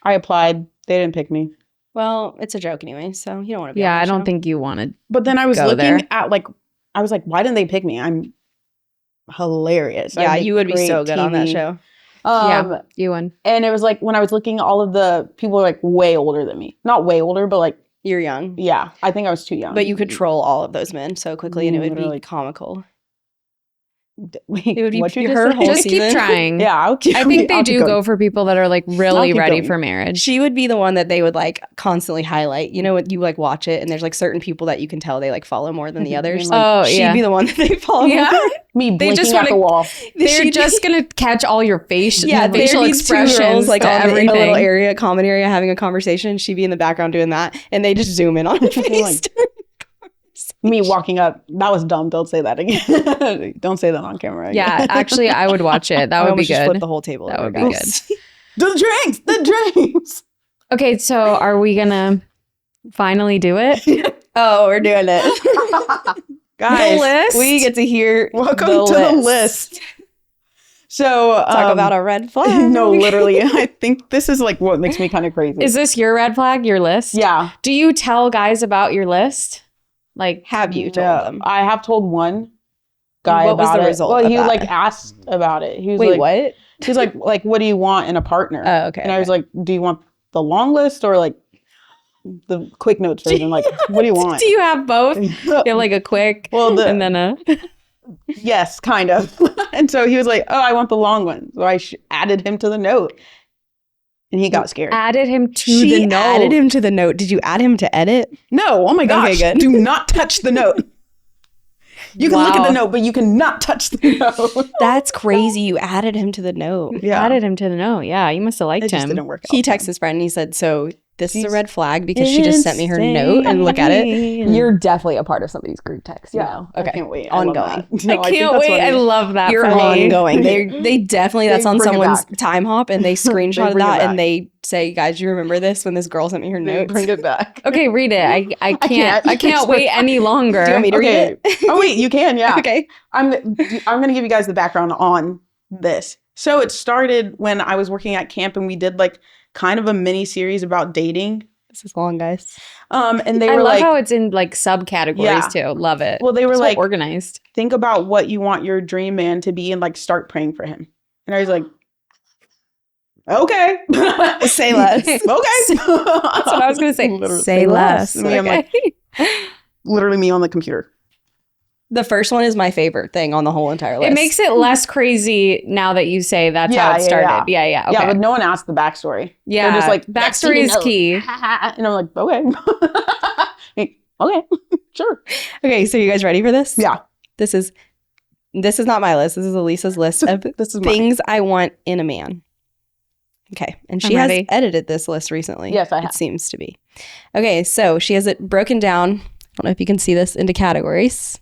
I applied. They didn't pick me.
Well, it's a joke anyway, so you don't want to be
Yeah.
on
I
that
don't
show.
think you wanted.
But then I was
Go
looking
there.
at I was like, why didn't they pick me? I'm hilarious. I
Yeah,
make
you would be
great
so good on that
TV.
show.
Yeah. You won.
And it was like when I was looking, all of the people were like way older than me. Not way older, but like,
You're young.
yeah, I think I was too young.
But you could troll all of those men so quickly, and it would
Literally.
be comical.
Wait,
It would be
what'd you
her
just say?
whole
Just keep
season.
trying.
Yeah, I'll keep,
I think they
I'll keep
do
going.
go for people that are like really
keep
ready
going.
for marriage.
She would be the one that they would like constantly highlight. You know, when you like watch it, and there's like certain people that you can tell they like follow more than the others.
like,
Oh,
She'd
yeah.
be the one that they follow.
Yeah.
more.
Me
They
blinking
just
at the
wanna-
wall.
They're
She'd
just
be-
gonna catch all your facial
there'd
facial
be two
expressions,
girls, like
to
on
everything.
in a little area, common area, having a conversation. She'd be in the background doing that, and they just zoom in on her face.
Me walking up. That was dumb. Don't say that again. Don't say that on camera. Again.
Yeah, actually, I would watch it. That
I
would be
almost just
good.
flipped the whole table.
That
over,
would be
guys.
The drinks.
Okay, so are we gonna finally do it?
Oh, we're doing it.
Guys,
The list?
We get to hear
welcome
the
to the list. So
Talk about a red flag.
no, literally, I think this is like what makes me kind of crazy.
Is this your red flag? Your list?
Yeah.
Do you tell guys about your list? Like,
Have you told
Yeah,
them?
I have told one guy
What was
about
the
it.
result
Well,
of
he
that?
like asked about it. He was
Wait,
like,
what?
He was like, what do you want in a partner?
Oh, okay.
And I was like, do you want the long list or like the quick notes version? Like, what do you want?
do you have both? You have like a quick
Well,
and then a.
Yes, kind of. And so he was like, oh, I want the long one. So I added him to the note. And he got scared.
Added him to
She
the note.
added him to the note. Did you add him to edit?
No, oh my gosh.
good.
Do not touch the note. You can look at
Wow.
the note, but you cannot touch the note.
That's crazy. You added him to the note.
Yeah.
Added him to the note. Yeah, you must have liked
It just
him.
didn't work out.
He texted his friend and he said, so this is a
She's
red flag because she just sent me her note and look at it. You're definitely a part of somebody's group text.
Yeah.
now.
I
Okay.
can't wait. I love
Ongoing.
that. No,
I
think
can't
that's
wait. I
funny.
love that
You're
for me.
ongoing. They definitely, that's
They
on
bring it
someone's
back.
time hop and they screenshot
bring it
that
back.
and they say, guys, you remember this when this girl sent me her
They
notes?
bring it back.
Okay, read it. I can't.
can't.
I can't wait any longer.
Do you want me to read it?
Oh wait, you can, yeah.
Okay.
I'm gonna give you guys the background on this. So it started when I was working at camp and we did like kind of a mini series about dating.
This is long, guys.
And they
I
were
love
like,
how it's in like subcategories too. Love it.
well, they were
So
like,
organized.
think about what you want your dream man to be and like start praying for him. And I was like, okay.
Say less.
Okay.
That's what I was gonna say.
Literally.
Say less.
Me, I'm like, literally me on the computer.
The first one is my favorite thing on the whole entire list.
It makes it less crazy now that you say that's
Yeah,
how it
yeah,
started. Yeah. Okay.
Yeah, but no one asked the backstory.
Yeah,
They're just like,
backstory is key.
And I'm like, okay. Okay, sure.
Okay, so you guys ready for this?
Yeah.
This is not my list. This is Elisa's list of
This is mine.
things I want in a man. Okay, and she
I'm
has
ready.
edited this list recently.
Yes, I have.
It seems to be. Okay, so she has it broken down. I don't know if you can see this into categories.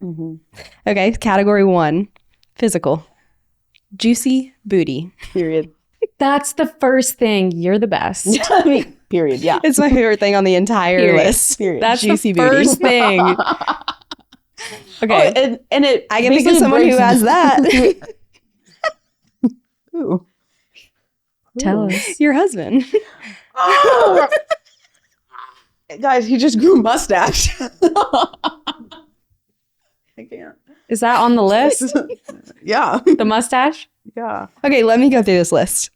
Mm-hmm.
Okay, category 1, physical. Juicy booty.
Period.
That's the first thing. You're the best.
Period. Yeah.
It's my favorite thing on the entire
Period.
list.
Period.
That's
Juicy
the
booty.
first thing.
Okay,
Oh, and it.
I can think of
basically
someone who
breaks-
has that.
Ooh.
Tell
Ooh.
us.
Your husband.
Oh! Guys, he just grew mustache. I can't.
Is that on the list?
Yeah.
The mustache?
Yeah.
Okay, let me go through this list.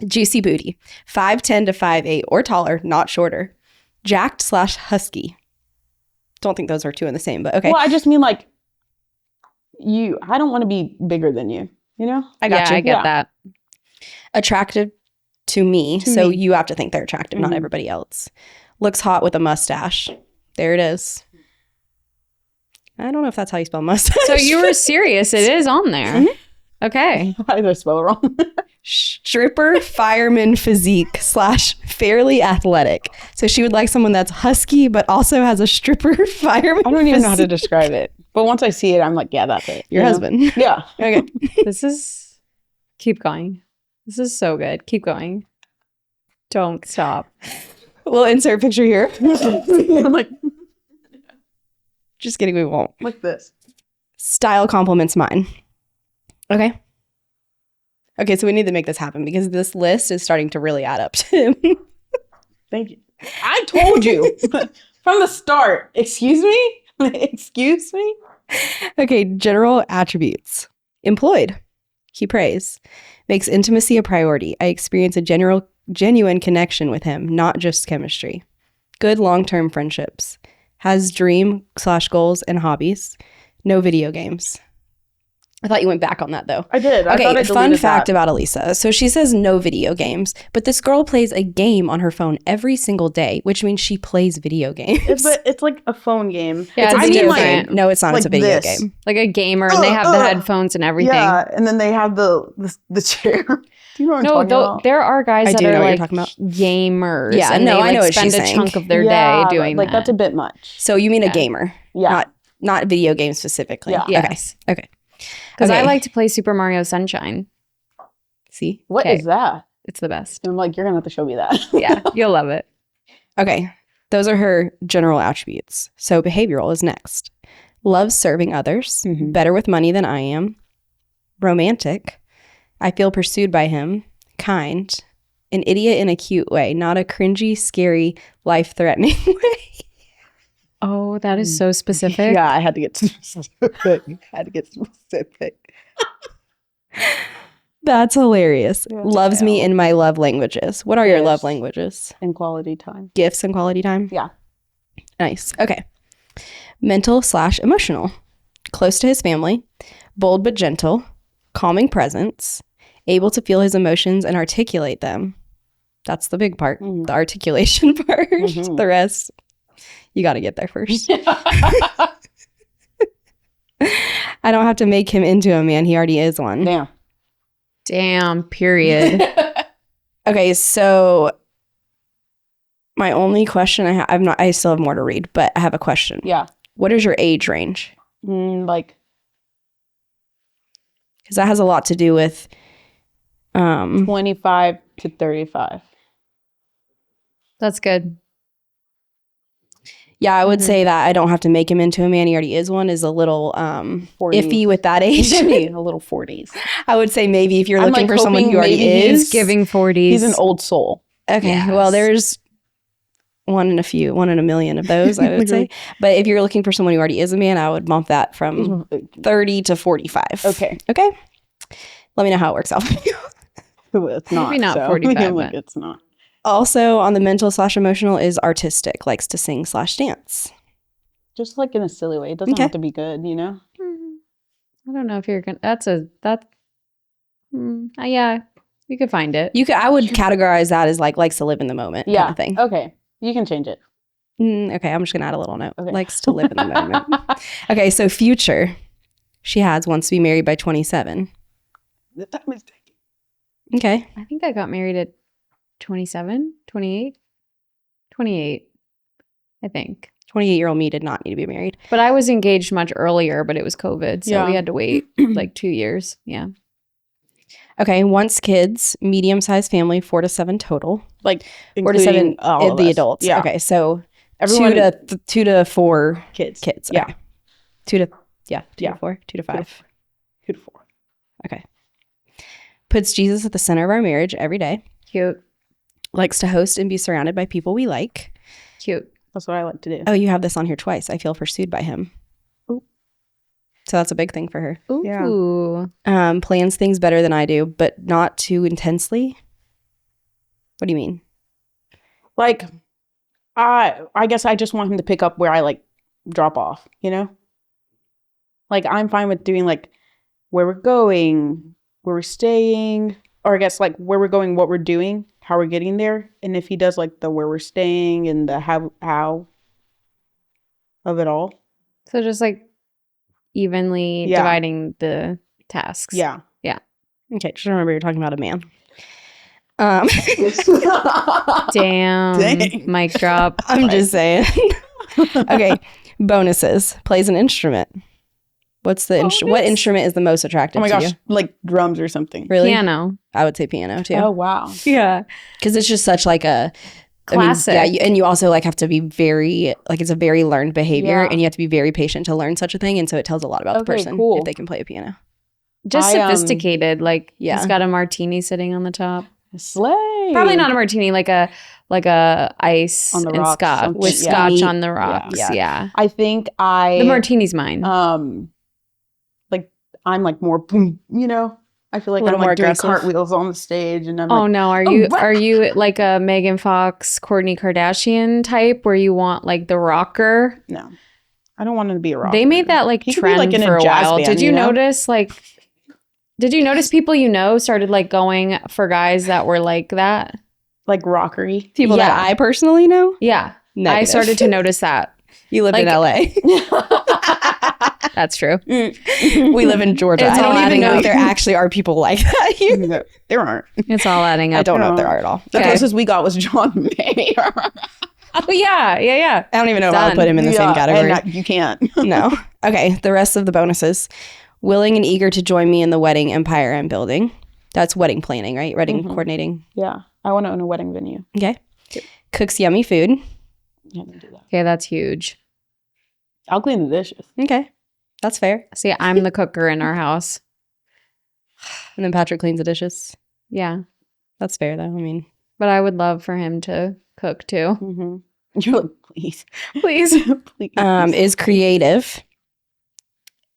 Juicy booty, 5'10" to 5'8" or taller, not shorter. Jacked / husky. Don't think those are two in the same, but okay.
Well, I just mean like I don't want to be bigger than you, you know?
I got
yeah,
you.
I get that.
Attractive to me,
To
so
me.
you have to think they're attractive, not
Mhm.
everybody else. Looks hot with a mustache. There it is. I don't know if that's how you spell mustache.
So you were serious. It is on there.
Mhm.
Okay.
Why did I spell it wrong?
stripper fireman physique / fairly athletic. So she would like someone that's husky, but also has a stripper fireman.
I don't even know how to
physique.
describe it. But once I see it, I'm like, yeah, that's it.
Your
you know?
husband.
Yeah.
Okay.
This is. Keep going. This is so good. Keep going. Don't stop.
We'll insert picture here.
I'm like
Just kidding, we won't.
this.
Style compliments mine. Okay. Okay, so we need to make this happen because this list is starting to really add up to him.
Thank you. I told you from the start. Excuse me? Excuse me?
Okay, general attributes. Employed. He prays. Makes intimacy a priority. I experience a genuine connection with him, not just chemistry. Good long-term friendships. Has dream / goals and hobbies. No video games. I thought you went back on that though.
I did. I thought I
Okay, fun
deleted
fact
that.
about Elisa. So she says no video games, but this girl plays a game on her phone every single day, which means she plays video games.
But it's like a phone game.
Yeah,
it's a
it's
video
different.
game. No, it's not. It's a
like
video
this.
game.
Like a gamer, and they have the headphones and everything.
Yeah, and then they have the chair. Do you know what I'm
No,
talking
though,
about?
there are guys
I
that
do know
are
what you're
like
talking about.
gamers.
Yeah,
and
no,
they
I
like
know what
spend
she's
a
saying.
chunk of their
Yeah,
day doing
like
that.
that's a bit much.
So you mean a
Yeah.
gamer,
Yeah.
not video games specifically.
Yeah.
Yes.
Okay.
Because I
Okay.
like to play Super Mario Sunshine.
See.
What is
Okay.
that?
It's the best.
And I'm like, you're gonna have to show me that.
Yeah, you'll love it.
Okay. Those are her general attributes. So behavioral is next. Loves serving others.
Mhm.
Better with money than I am. Romantic. I feel pursued by him. Kind. An idiot in a cute way, not a cringy, scary, life-threatening way.
Oh, that is so specific.
Yeah, I had to get specific.
That's hilarious.
Yeah.
Loves me in my love languages. What are your
Yes.
love languages?
And quality time.
Gifts and quality time?
Yeah.
Nice. Okay. Mental / emotional. close to his family, bold but gentle, calming presence, able to feel his emotions and articulate them. That's the big part, the articulation part. The rest, you got to get there first. I don't have to make him into a man. He already is one.
Damn, period.
Okay, so my only question I still have more to read, but I have a question.
Yeah.
What is your age range?
Like
Because that has a lot to do with
25 to 35.
That's good.
yeah, I would say that I don't have to make him into a man. He already is one is a little
40s.
iffy with that age.
Maybe a little 40s.
I would say maybe if you're
I'm,
looking
like,
for someone
hoping
who already
maybe
is.
He's giving 40s.
He's an old soul.
Okay,
Yes.
well, there's one in a million of those, I would say. But if you're looking for someone who already is a man, I would bump that from 30 to 45.
Okay.
Okay? Let me know how it works out for you.
It's not.
Maybe not
so
45,
like,
but-
it's not.
Also, on the mental/emotional is artistic, likes to sing/dance.
Just like in a silly way. It doesn't
Okay.
have to be good, you know?
I don't know if you're gonna. Yeah, you could find it.
I would categorize that as like likes to live in the moment kind of thing.
Okay. You can change it.
Okay, I'm just gonna add a little note.
Okay.
Likes to live in the moment. Okay, so future. She wants to be married by 27.
The time is ticking.
Okay.
I think I got married at 27, 28, 28. I think.
28-year-old me did not need to be married.
But I was engaged much earlier, but it was COVID, so
Yeah.
we had to wait like 2 years. Yeah.
Okay, wants kids, medium-sized family, 4 to 7 total.
Like
4 to 7
including all of
the
us.
adults.
Yeah.
Okay, so
Everyone
2 to 4
kids.
kids.
Yeah.
Okay. 2 to
Yeah.
to 4, 2 to 5.
2 to 4.
Okay. Puts Jesus at the center of our marriage every day.
Cute.
Likes to host and be surrounded by people we like.
Cute.
That's what I like to do.
Oh, you have this on here twice. I feel pursued by him.
Ooh.
So that's a big thing for her.
Ooh.
Yeah.
Plans things better than I do, but not too intensely. What do you mean?
Like, I guess I just want him to pick up where I like drop off, you know? Like, I'm fine with doing like where we're going, where we're staying, or I guess like where we're going, what we're doing, how we're getting there. And if he does like the where we're staying and the how of it all.
So just like evenly
Yeah.
dividing the tasks.
Yeah.
Okay, just remember you're talking about a man.
Damn.
Dang.
Mic drop.
I'm just saying. Okay, bonuses. Plays an instrument. What's the what
Bonus?
instrument is the most attractive
Oh my
to
gosh,
you?
like drums or something.
Really?
Piano.
I would say piano too.
Oh wow.
Yeah.
Because it's just such like a
Classic.
and you also like have to be very like it's a very learned behavior,
Yeah.
and you have to be very patient to learn such a thing, and so it tells a lot about the
Okay,
person
cool.
if they can play a piano.
Just
I,
sophisticated. Like
yeah.
he's got a martini sitting on the top.
Slay.
Probably not a martini, like a ice
On the
and
rocks,
scotch
something.
with
Yeah.
scotch
Neat.
on the rocks.
Yeah.
Yeah.
I think I
The martini's mine.
like I'm like more boom, you know. I feel like
A little
I'm
more
like doing
aggressive.
cartwheels on the stage and I'm
Oh
like,
no, are
"Oh,
you
what?"
are you like a Megan Fox, Kourtney Kardashian type where you want like the rocker?
no. I don't want him to be a rocker.
They made that like
He could be,
trend
like, in a
for a
jazz
while.
band,
Did you
you know?
notice did you notice people started like going for guys that were like that?
like rockery.
People
Yeah.
that I personally know.
Yeah. I
Negative.
started to notice that.
You live in
like-
LA.
That's true.
We live in Georgia.
It's
I
all
don't even
adding
know
up.
if there actually are people like that here.
No, there aren't.
It's all adding up.
I don't know if there are at all.
The
Okay.
closest we got was John Mayer.
Oh yeah.
I don't even know if I would
Done.
put him in the same category.
And you can't.
No. Okay. The rest of the bonuses. Willing and eager to join me in the wedding empire I'm building. That's wedding planning, right? Wedding
Mhm.
coordinating.
Yeah. I want to own a wedding venue.
Okay. Cooks yummy food.
Yeah, I can do that.
Okay, that's huge.
I'll clean the dishes.
Okay. That's fair.
See, I'm the cooker in our house.
And then Patrick cleans the dishes.
Yeah.
That's fair, though. I mean,
But I would love for him to cook too.
Mm-hmm. You're like, please.
Please.
Please.
is creative.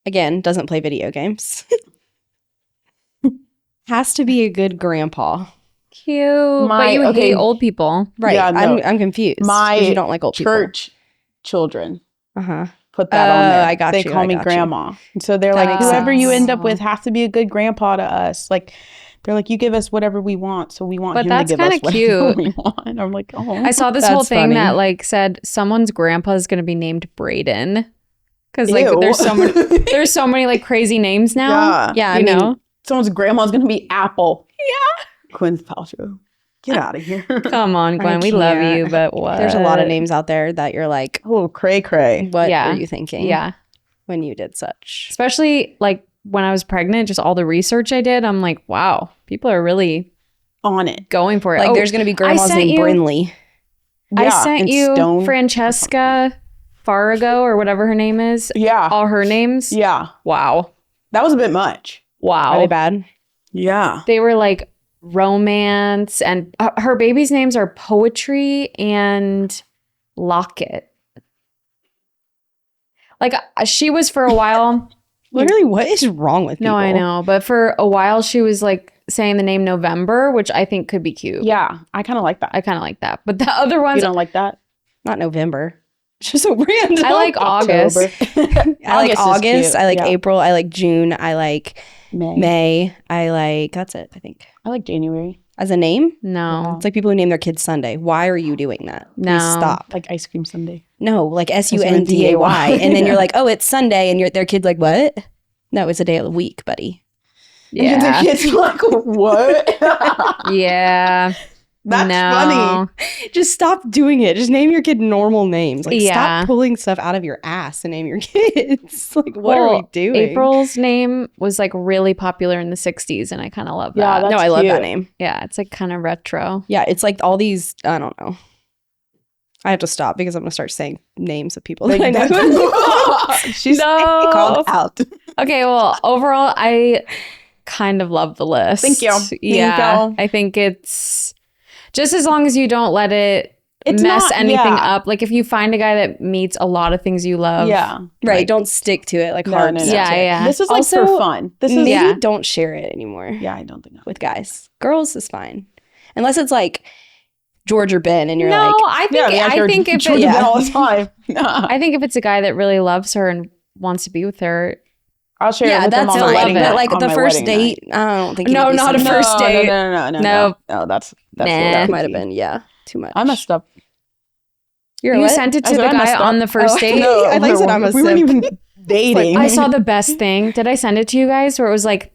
Again, doesn't play video games. Has to be a good grandpa.
Cute. But you hate old people.
Right.
Yeah, no.
I'm confused.
My
'cause you don't like old people.
Church children
Uh-huh.
put that on there.
I got
They
you,
call
I
me
got you.
grandma. And so they're
That
like,
makes
whoever you
sense.
end up with has to be a good grandpa to us. Like, they're like, you give us whatever we want, so we want
But
him to
that's
give us
kinda
whatever
cute.
we want. I'm like, oh.
I saw this
That's
whole thing
funny.
that like said someone's grandpa is going to be named Brayden. Because like
Ew.
there's so many like crazy names now.
Yeah,
you know?
Someone's grandma's gonna be Apple. Yeah. Gwyneth Paltrow. Get out of here.
Come on, Gwen. We love
can't.
you, but what?
There's a lot of names out there that you're like,
Oh, cray cray.
what
Yeah.
were you thinking?
Yeah.
When you did such.
Especially like when I was pregnant, just all the research I did, I'm like, wow, people are really
On it.
going for it.
Like
Oh,
there's going to be grandmas
sent
named
you-
Brinley.
I
Yeah,
sent
and
you
Stone.
Francesca Farago or whatever her name is.
Yeah.
All her names.
Yeah.
Wow.
That was a bit much.
Wow.
Are they bad?
Yeah.
They were like romance, and her baby's names are Poetry and Locket. Like she was for a while.
Literally, what is wrong with people?
No, I know. But for a while, she was like saying the name November, which I think could be cute.
Yeah. I kind of like that.
I kind of like that. But the other
You
ones,
don't like that?
Not November. It's just so random.
I like August.
I like
is
August.
cute.
I like
Yeah.
April. I like June. I like
May.
May. I like, that's it, I think.
I like January.
As a name,
No.
it's like people who name their kids Sunday. Why are you doing that? Please
No.
stop.
Like ice cream sundae.
No, like Sunday.
S-U-N-D-A-Y.
And then you're like, oh, it's Sunday. And their kid's like, what? No, it's a day of the week, buddy.
And the
Yeah.
kids are like, what?
Yeah.
That's
No.
funny.
Just stop doing it. Just name your kid normal names. Like,
Yeah.
stop pulling stuff out of your ass and name your kids. Like, what are we
Well,
doing?
April's name was like really popular in the 60s, and I kind of love
Yeah,
that.
No,
that's
I love that
cute.
name.
Yeah, it's like kind of retro.
Yeah, it's like all these, I don't know. I have to stop because I'm going to start saying names of people that I know.
She's
No.
called out.
Okay, well, overall, I kind of love the list.
Thank you. Thank
Yeah,
you.
I think it's just as long as you don't let it
It's
mess
not-
anything
yeah.
up. Like if you find a guy that meets a lot of things you love,
Yeah.
Right,
Like-
don't stick to it. Like,
No,
hard
no, no.
stuff.
Yeah, yeah.
This is like
Also,
for fun. This is
Maybe
Yeah.
don't share it anymore
Yeah, I don't think so.
with guys. Girls is fine. Unless it's like George or Ben and you're
no,
like,
I think
Yeah,
I think if
Georgia
it,
Ben all the time.
I think if it's a guy that really loves her and wants to be with her,
I'll share it
yeah,
with them
that's
on my
fine.
wedding
love
night.
But like
on
the
my
first
wedding night.
date, I don't think. it
No,
would be
not a
something-
first date.
No. That's
Nah.
That might have been, yeah, too much.
I messed up.
You're
you
what?
sent it
I
to
said
the
I
guy
messed up.
on the first
Oh,
date.
no. I thought you said I'm a
we weren't
simp.
even dating.
I saw the best thing. Did I send it to you guys? Where it was like,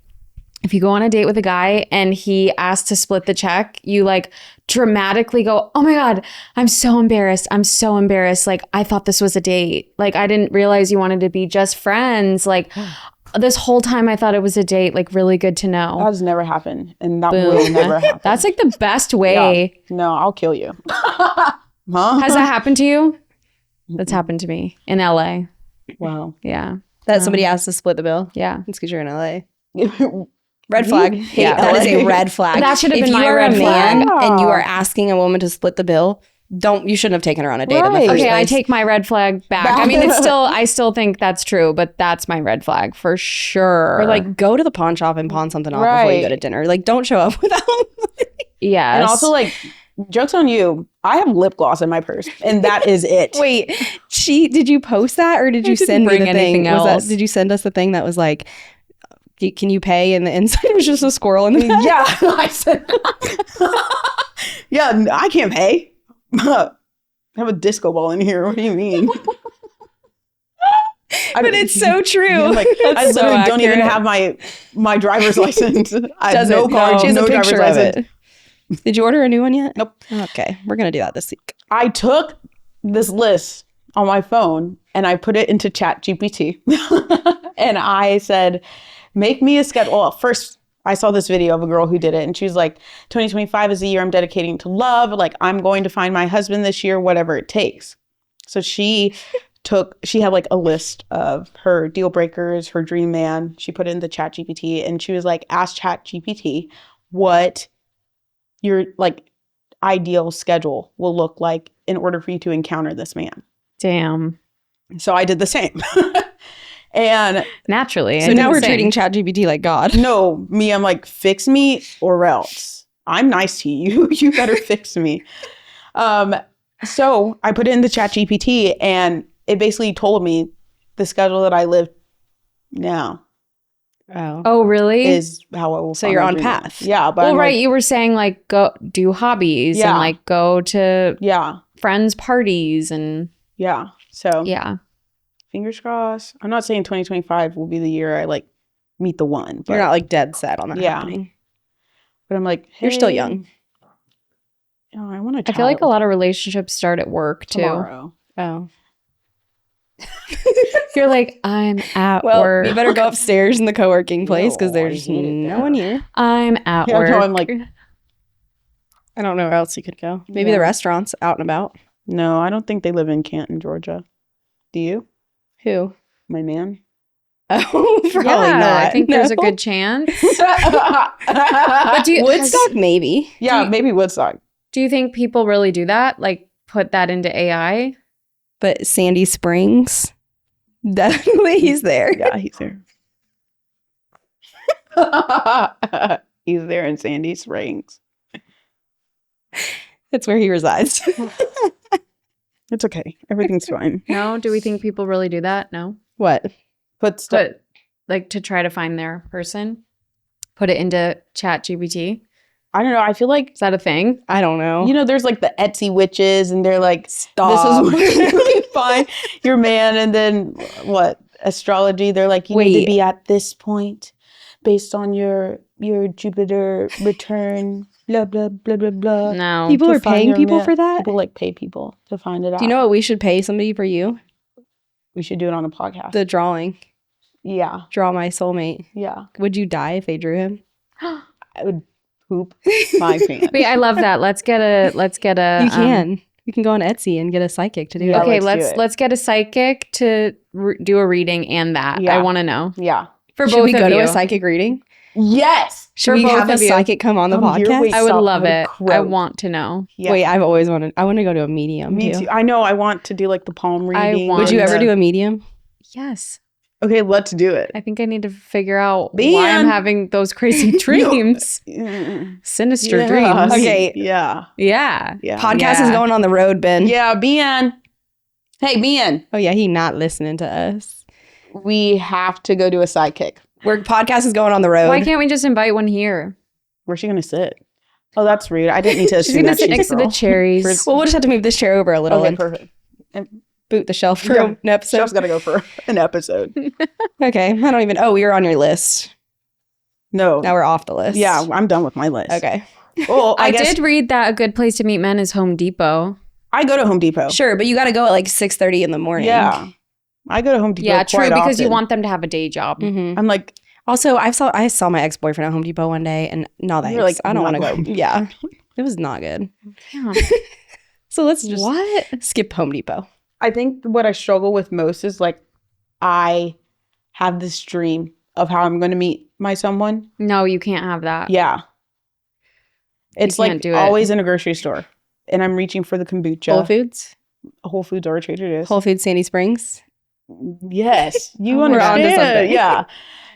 if you go on a date with a guy and he asks to split the check, you like dramatically go, oh my God, I'm so embarrassed. I'm so embarrassed. Like, I thought this was a date. Like, I didn't realize you wanted to be just friends. Like, this whole time I thought it was a date. Like, really good to know.
That has never happened, and that
Boom.
will never happen.
That's like the best way.
No, I'll kill you. Huh?
Has that happened to you? That's happened to me in LA.
Wow.
Yeah.
That somebody asked to split the bill.
Yeah.
It's because you're in LA. Red flag.
hate
Yeah, that is a
LA.
red flag.
That should have
if
been
you
my
are
red
a man
flag.
and you are asking a woman to split the bill, you shouldn't have taken her on a date in the
Right.
first
Okay, I
place.
take my red flag back. I mean, I still think that's true, but that's my red flag for sure.
Or like go to the pawn shop and pawn something off before you go
Right.
to dinner. Like don't show up without.
yes.
And also, like, joke's on you. I have lip gloss in my purse, and that is it.
Wait, did you post that or did you
didn't
send me
bring
the thing?
anything else.
Did you send us the thing that was like, can you pay? And the inside was just a squirrel in the back.
Yeah, I said. Yeah, I can't pay. I have a disco ball in here. What do you mean?
But it's so true.
I'm like, I
so
literally don't even
accurate.
have my driver's license. I have
Doesn't.
no car,
She has
no
a
driver's
picture of
license.
it. Did you order a new one yet?
Nope.
Okay, we're gonna do that this week.
I took this list on my phone and I put it into Chat GPT. And I said, make me a schedule. Well, first I saw this video of a girl who did it and she was like, 2025 is the year I'm dedicating to love. Like, I'm going to find my husband this year, whatever it takes. So she had like a list of her deal breakers, her dream man. She put it into Chat GPT and she was like, ask Chat GPT what your like ideal schedule will look like in order for you to encounter this man.
Damn.
So I did the same. And
Naturally.
So now we're treating ChatGPT like God.
no, I'm like, fix me or else. I'm nice to you. You better fix me. So I put it in the Chat GPT and it basically told me the schedule that I live now
Oh, really?
is how I will.
So
find
you're
my
on
dream man.
path.
Yeah, but
well,
I'm
right.
like,
You were saying like go do hobbies and
Yeah.
like go to
yeah,
friends' parties and
yeah. So
yeah.
fingers crossed. I'm not saying 2025 will be the year I like meet the one, but
You're not like dead set on that
Yeah.
happening.
but I'm like,
You're still
hey,
young.
Oh, I want a
I
child.
feel like a lot of relationships start at work too.
tomorrow.
Oh.
You're like, I'm at
Well,
work.
you better go upstairs in the co-working place because
No, I
there's
hate it
no
there.
one here.
I'm at
Yeah,
work.
no, I'm like,
I don't know where else you could go. Maybe
Yeah.
the restaurants out and about.
no, I don't think they live in Canton, Georgia. Do you,
Who?
my man?
Oh, probably
yeah,
not.
I think there's a
No.
good chance.
but
do you-
Woodstock, maybe.
Yeah,
you-
maybe Woodstock.
Do you think people really do that? Like put that into AI?
But Sandy Springs, definitely he's there.
Yeah, he's there. He's there in Sandy Springs.
That's where he resides.
It's okay. Everything's fine.
No? Do we think people really do that? No.
What?
Put stuff.
Put like to try to find their person? Put it into Chat GPT?
I don't know. I feel like
Is that a thing?
I don't know.
there's like the Etsy witches, and they're like,
Stop.
this is where you can find your man. And then what? Astrology. They're like, you need
Wait.
to be at this point based on your Jupiter return. Blah blah blah blah blah.
No.
People
to
are
find
paying
your
people
man.
for that?
People like pay people to find it out.
Do you know what we should pay somebody for you?
We should do it on a podcast.
The drawing.
Yeah,
Draw my soulmate.
yeah.
Would you die if they drew him?
I would poop my pants.
Wait, I love that. Let's get a
You can. You can go on Etsy and get a psychic to do
Yeah,
it.
okay,
let's do it.
let's get a psychic to do a reading and that.
Yeah.
I want to know.
Yeah.
For
Should
both
we
of
go
you.
to a psychic reading?
Yes.
Should
For
we
both
have a
of you.
psychic come on the
Come here,
podcast?
wait.
I would
Stop,
love
I'm
it.
gonna
I
croak.
want to know.
Yeah.
Wait, I've always wanted. I want to go to a medium
Me
too.
too. I know. I want to do like the palm
I
reading.
want
Would you ever
and
do
the-
a medium?
Yes.
Okay, let's do it.
I think I need to figure out why
Man.
I'm having those crazy dreams. Sinister
Yeah.
dreams.
Okay.
Yeah.
Yeah.
Yeah.
Podcast
Yeah.
is going on the road, Ben.
Yeah, Ben. Hey, Ben.
Oh yeah, he not listening to us.
We have to go do a sidekick.
We're podcast is going on the road.
Why can't we just invite one here?
Where's she gonna sit? Oh, that's rude. I didn't need to
She's
assume
gonna
that
sit
she's
next
a
to the
girl.
cherries.
Well, we'll just have to move this chair over a little
Okay,
and
perfect.
boot the shelf for
Yeah.
an episode.
Shelf's gotta go for an episode.
Okay, I don't even. Oh, we were on your list.
No.
Now we're off the list.
Yeah, I'm done with my list.
Okay.
Well, I
I
guess
did read that a good place to meet men is Home Depot.
I go to Home Depot.
Sure, but you got to go at like 6:30 in the morning.
Yeah. I go to Home Depot.
Yeah, true,
quite
because you
often.
want them to have a day job.
Mhm.
I'm like,
Also, I saw my ex boyfriend at Home Depot one day, and no thanks.
You're like,
I don't
not
want to go.
going.
Yeah, it was not good.
Yeah.
So let's just
What?
skip Home Depot.
I think what I struggle with most is like, I have this dream of how I'm going to meet my someone.
No, you can't have that.
Yeah. It's
can't
like
do it.
always in a grocery store, and I'm reaching for the kombucha.
Whole Foods,
Whole Foods or Trader Joe's.
Whole Foods, Sandy Springs.
Yes, you
We're onto
understand.
something.
Yeah,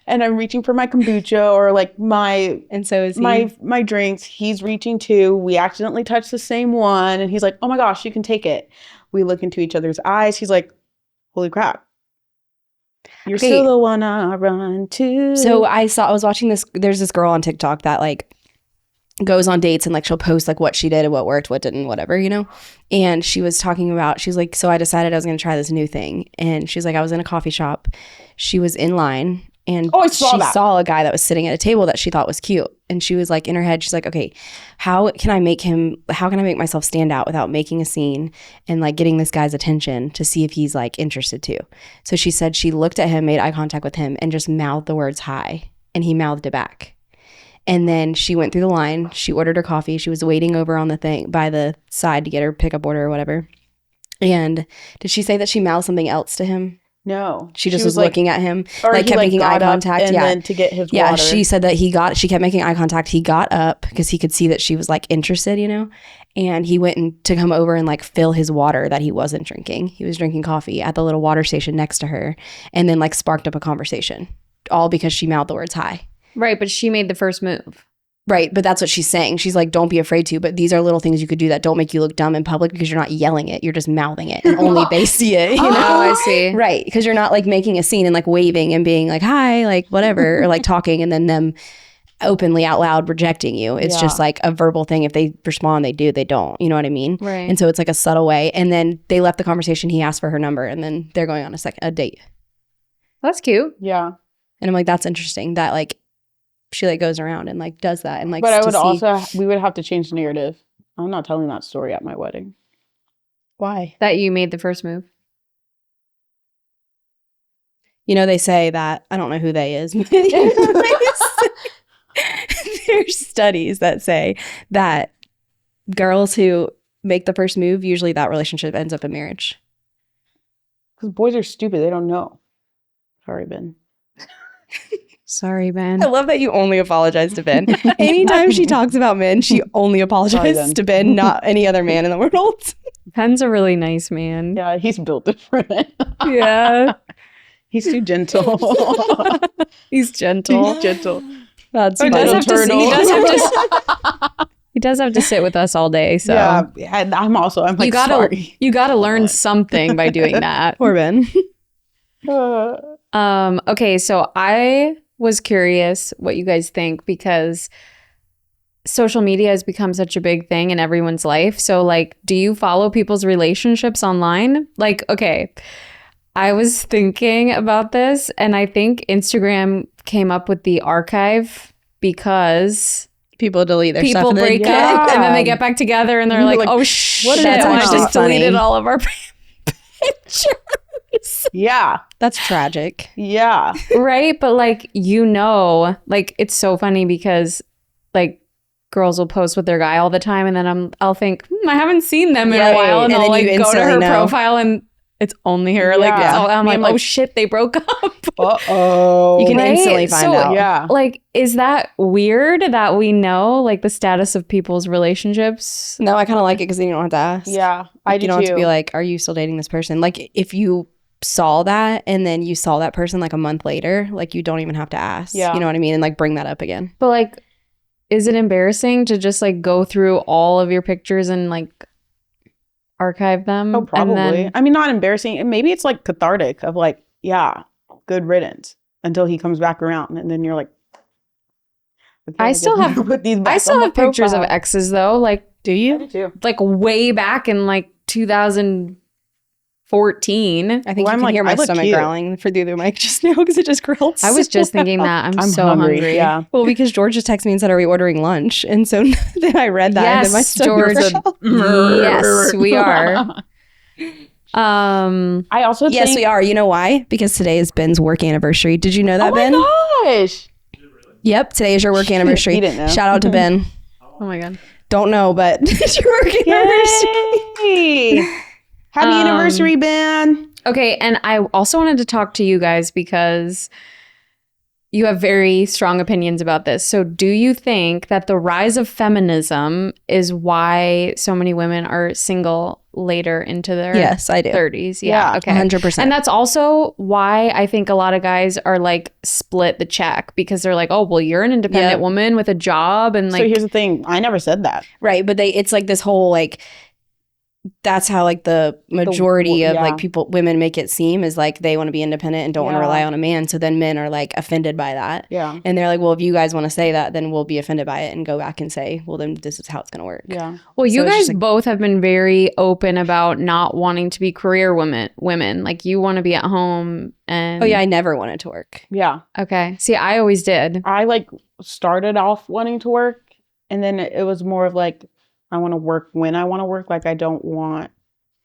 and I'm reaching for my kombucha or like my
And so is he.
my drinks. He's reaching too. We accidentally touched the same one, and he's like, "Oh my gosh, you can take it." We look into each other's eyes. He's like, "Holy crap, you're
Okay.
still the one I run to."
So I was watching this. There's this girl on TikTok that like goes on dates and like she'll post like what she did and what worked, what didn't, whatever, you know. And she was talking about, she's like, so I decided I was going to try this new thing. And she's like, I was in a coffee shop. She was in line and
Oh, I saw
she
that.
saw a guy that was sitting at a table that she thought was cute. And she was like, in her head, she's like, okay, how can I make myself stand out without making a scene and like getting this guy's attention to see if he's like interested too. So she said she looked at him, made eye contact with him, and just mouthed the words hi. And he mouthed it back. And then she went through the line. She ordered her coffee. She was waiting over on the thing by the side to get her pickup order or whatever. And did she say that she mouthed something else to him?
no,
She just was
like,
looking at him,
or
like
he,
kept making eye
got up
contact.
and
Yeah.
then to get his
Yeah,
water.
she said that she kept making eye contact. He got up because he could see that she was like interested, you know, and he went to come over and like fill his water that he wasn't drinking. He was drinking coffee at the little water station next to her and then like sparked up a conversation all because she mouthed the words hi.
Right, but she made the first move.
Right, but that's what she's saying. She's like, don't be afraid to, but these are little things you could do that don't make you look dumb in public because you're not yelling it. You're just mouthing it and only they see it, you know?
Oh, I see.
Right, because you're not like making a scene and like waving and being like, hi, like whatever, or like talking and then them openly out loud rejecting you. It's just like a verbal thing. If they respond, they do, they don't. You know what I mean?
Right.
And so it's like a subtle way. And then they left the conversation. He asked for her number and then they're going on a date.
That's cute.
Yeah.
And I'm like, that's interesting that like she like goes around and like does that and like.
But I would we would have to change the narrative. I'm not telling that story at my wedding.
Why?
That you made the first move.
You know, they say that, I don't know who they is. There's studies that say that girls who make the first move, usually that relationship ends up in marriage.
Because boys are stupid. They don't know. Sorry, Ben.
Sorry, Ben.
I love that you only apologize to Ben. Anytime she talks about men, she only apologizes
Ben.
to Ben, not any other man in the world.
Ben's a really nice man.
Yeah, he's built different.
Yeah.
He's too gentle.
He's gentle.
He's gentle.
That's
He
funny.
does, have to,
turtle.
he does have to sit with us all day. So
Yeah, and I'm like,
you gotta
sorry.
you gotta learn something by doing that.
Poor Ben.
Okay, so I was curious what you guys think because social media has become such a big thing in everyone's life. So like, do you follow people's relationships online? Like, okay, I was thinking about this and I think Instagram came up with the archive because
People delete their stuff.
people
and then-
break up and then they get back together and they're like,
Like,
oh
what
shit,
is
That's
I
actually
just
funny.
deleted all of our pictures.
Yeah,
That's tragic.
yeah.
Right? But like, like it's so funny because like girls will post with their guy all the time and then I'll think, I haven't seen them in
Yeah,
a while and
and
I'll
then you
like go to
instantly
her
know.
profile and it's only her. Like,
Yeah.
I'm
Me,
like,
I'm
oh
like-
shit, they broke up.
Uh-oh.
You can
Right?
instantly find
So-
out.
Yeah.
Like, is that weird that we know like the status of people's relationships?
No, I kind of like it because then you don't have to ask.
Yeah, I do
You don't
too.
have to be like, are you still dating this person? Like if you saw that and then you saw that person like a month later, like you don't even have to ask.
Yeah.
You know what I mean? And like bring that up again.
But like, is it embarrassing to just like go through all of your pictures and like archive them?
Oh, probably.
And then,
I mean, not embarrassing. And maybe it's like cathartic of like, yeah, good riddance until he comes back around, and then you're like, okay,
I
guess
still
I'm
have-
gonna put these back
I still
on my
have pictures of
profile.
exes though. Like,
Do
I
you?
do too.
like way back in like 2014.
I think
Well,
you
I'm
can
like,
hear
I
my
look
stomach
cute.
growling for the other mic just now because it just growled.
I was
so
just thinking
loud.
that. I'm,
I'm
so hungry.
Yeah.
Well, because George just texted me and said, "Are we ordering lunch?" And so then I read that, and then my
Yes,
stomach
George.
growled.
Yes, we are.
I also
Yes,
think,
we are. You know why? Because today is Ben's work anniversary. Did you know that,
oh
Ben?
my gosh.
Yep, today is your work anniversary.
He didn't know.
Shout out to Ben.
Oh my god.
Don't know, but it's your work anniversary.
Yay. Happy anniversary, Ben.
Okay, and I also wanted to talk to you guys because you have very strong opinions about this. So do you think that the rise of feminism is why so many women are single later into their
Yes, I do.
30s?
Yeah,
Okay.
100%.
And that's also why I think a lot of guys are like split the check because they're like, oh, well, you're an independent
Yep.
woman with a job. And like,
So here's the thing. I never said that.
Right, but it's like this whole like that's how like the majority of
yeah.
like women make it seem is like they want to be independent and don't want to
Yeah.
rely on a man. So then men are like offended by that.
Yeah.
And they're like, well, if you guys want to say that, then we'll be offended by it and go back and say, well, then this is how it's going to work.
Yeah.
well, you
So it's
guys
just like-
both have been very open about not wanting to be career women. Like you want to be at home and
Oh, yeah, I never wanted to work.
Yeah.
Okay. See, I always did.
I like started off wanting to work, and then it was more of like, I want to work when I want to work. Like I don't want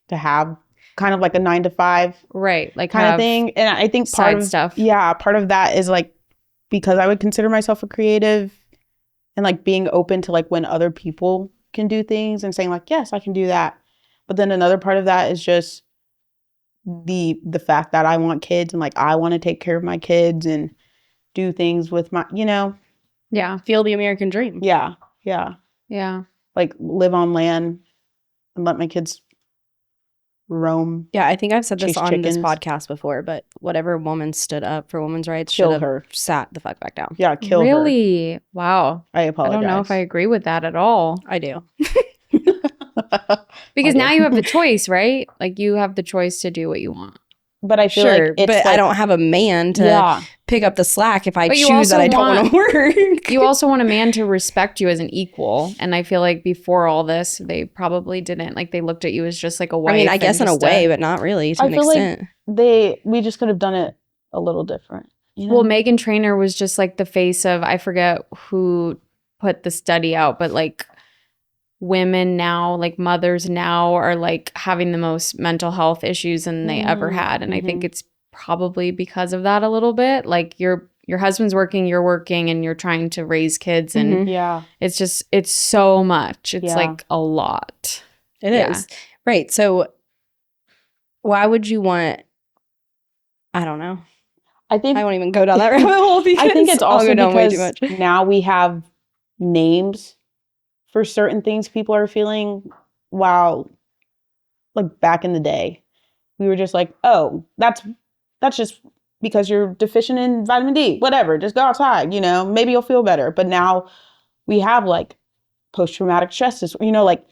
to have kind of like a 9 to 5
Right. Like
kind of
have
thing. And I think part
side
of
stuff.
yeah, part of that is like because I would consider myself a creative and like being open to like when other people can do things and saying like, yes, I can do that. But then another part of that is just the fact that I want kids and like I want to take care of my kids and do things with my,
Yeah.
Feel the American dream.
yeah,
Yeah.
like live on land and let my kids roam.
Yeah, I think I've said this
Chase
on this
chickens.
podcast before, but whatever woman stood up for women's rights
Kill
should have
her.
sat the fuck back down.
Yeah, kill her.
Really? Wow.
I
I
apologize.
don't know if I agree with that at all.
I do.
Because now you have the choice, right? Like you have the choice to do what you want.
But I feel
Sure,
like it's
but I
like-
don't have a man to pick up the slack if I
But you
choose that
also
I don't want to work.
You also want a man to respect you as an equal. And I feel like before all this, they probably didn't. Like they looked at you as just like a wife.
I mean, I
and
guess in a
just
way, but not really to
I
an
feel like-
extent.
we just could have done it a little different. You know?
Well, Megan Trainor was just like the face of, I forget who put the study out, but like women now, like mothers now are like having the most mental health issues than they ever had. And I think it's probably because of that a little bit. Like your husband's working, you're working, and you're trying to raise kids. And
yeah.
it's just, it's so much. It's
Yeah.
like a lot.
It
Yeah.
is. Right. So why would you want, I don't know.
I think
I won't even go down that rabbit hole because
I think it's
I'll
also
go down way too
because
much.
now we have names for certain things people are feeling, while like back in the day, we were just like, oh, that's just because you're deficient in vitamin D, whatever, just go outside, you know, maybe you'll feel better. But now we have like post-traumatic stress disorder, you know, like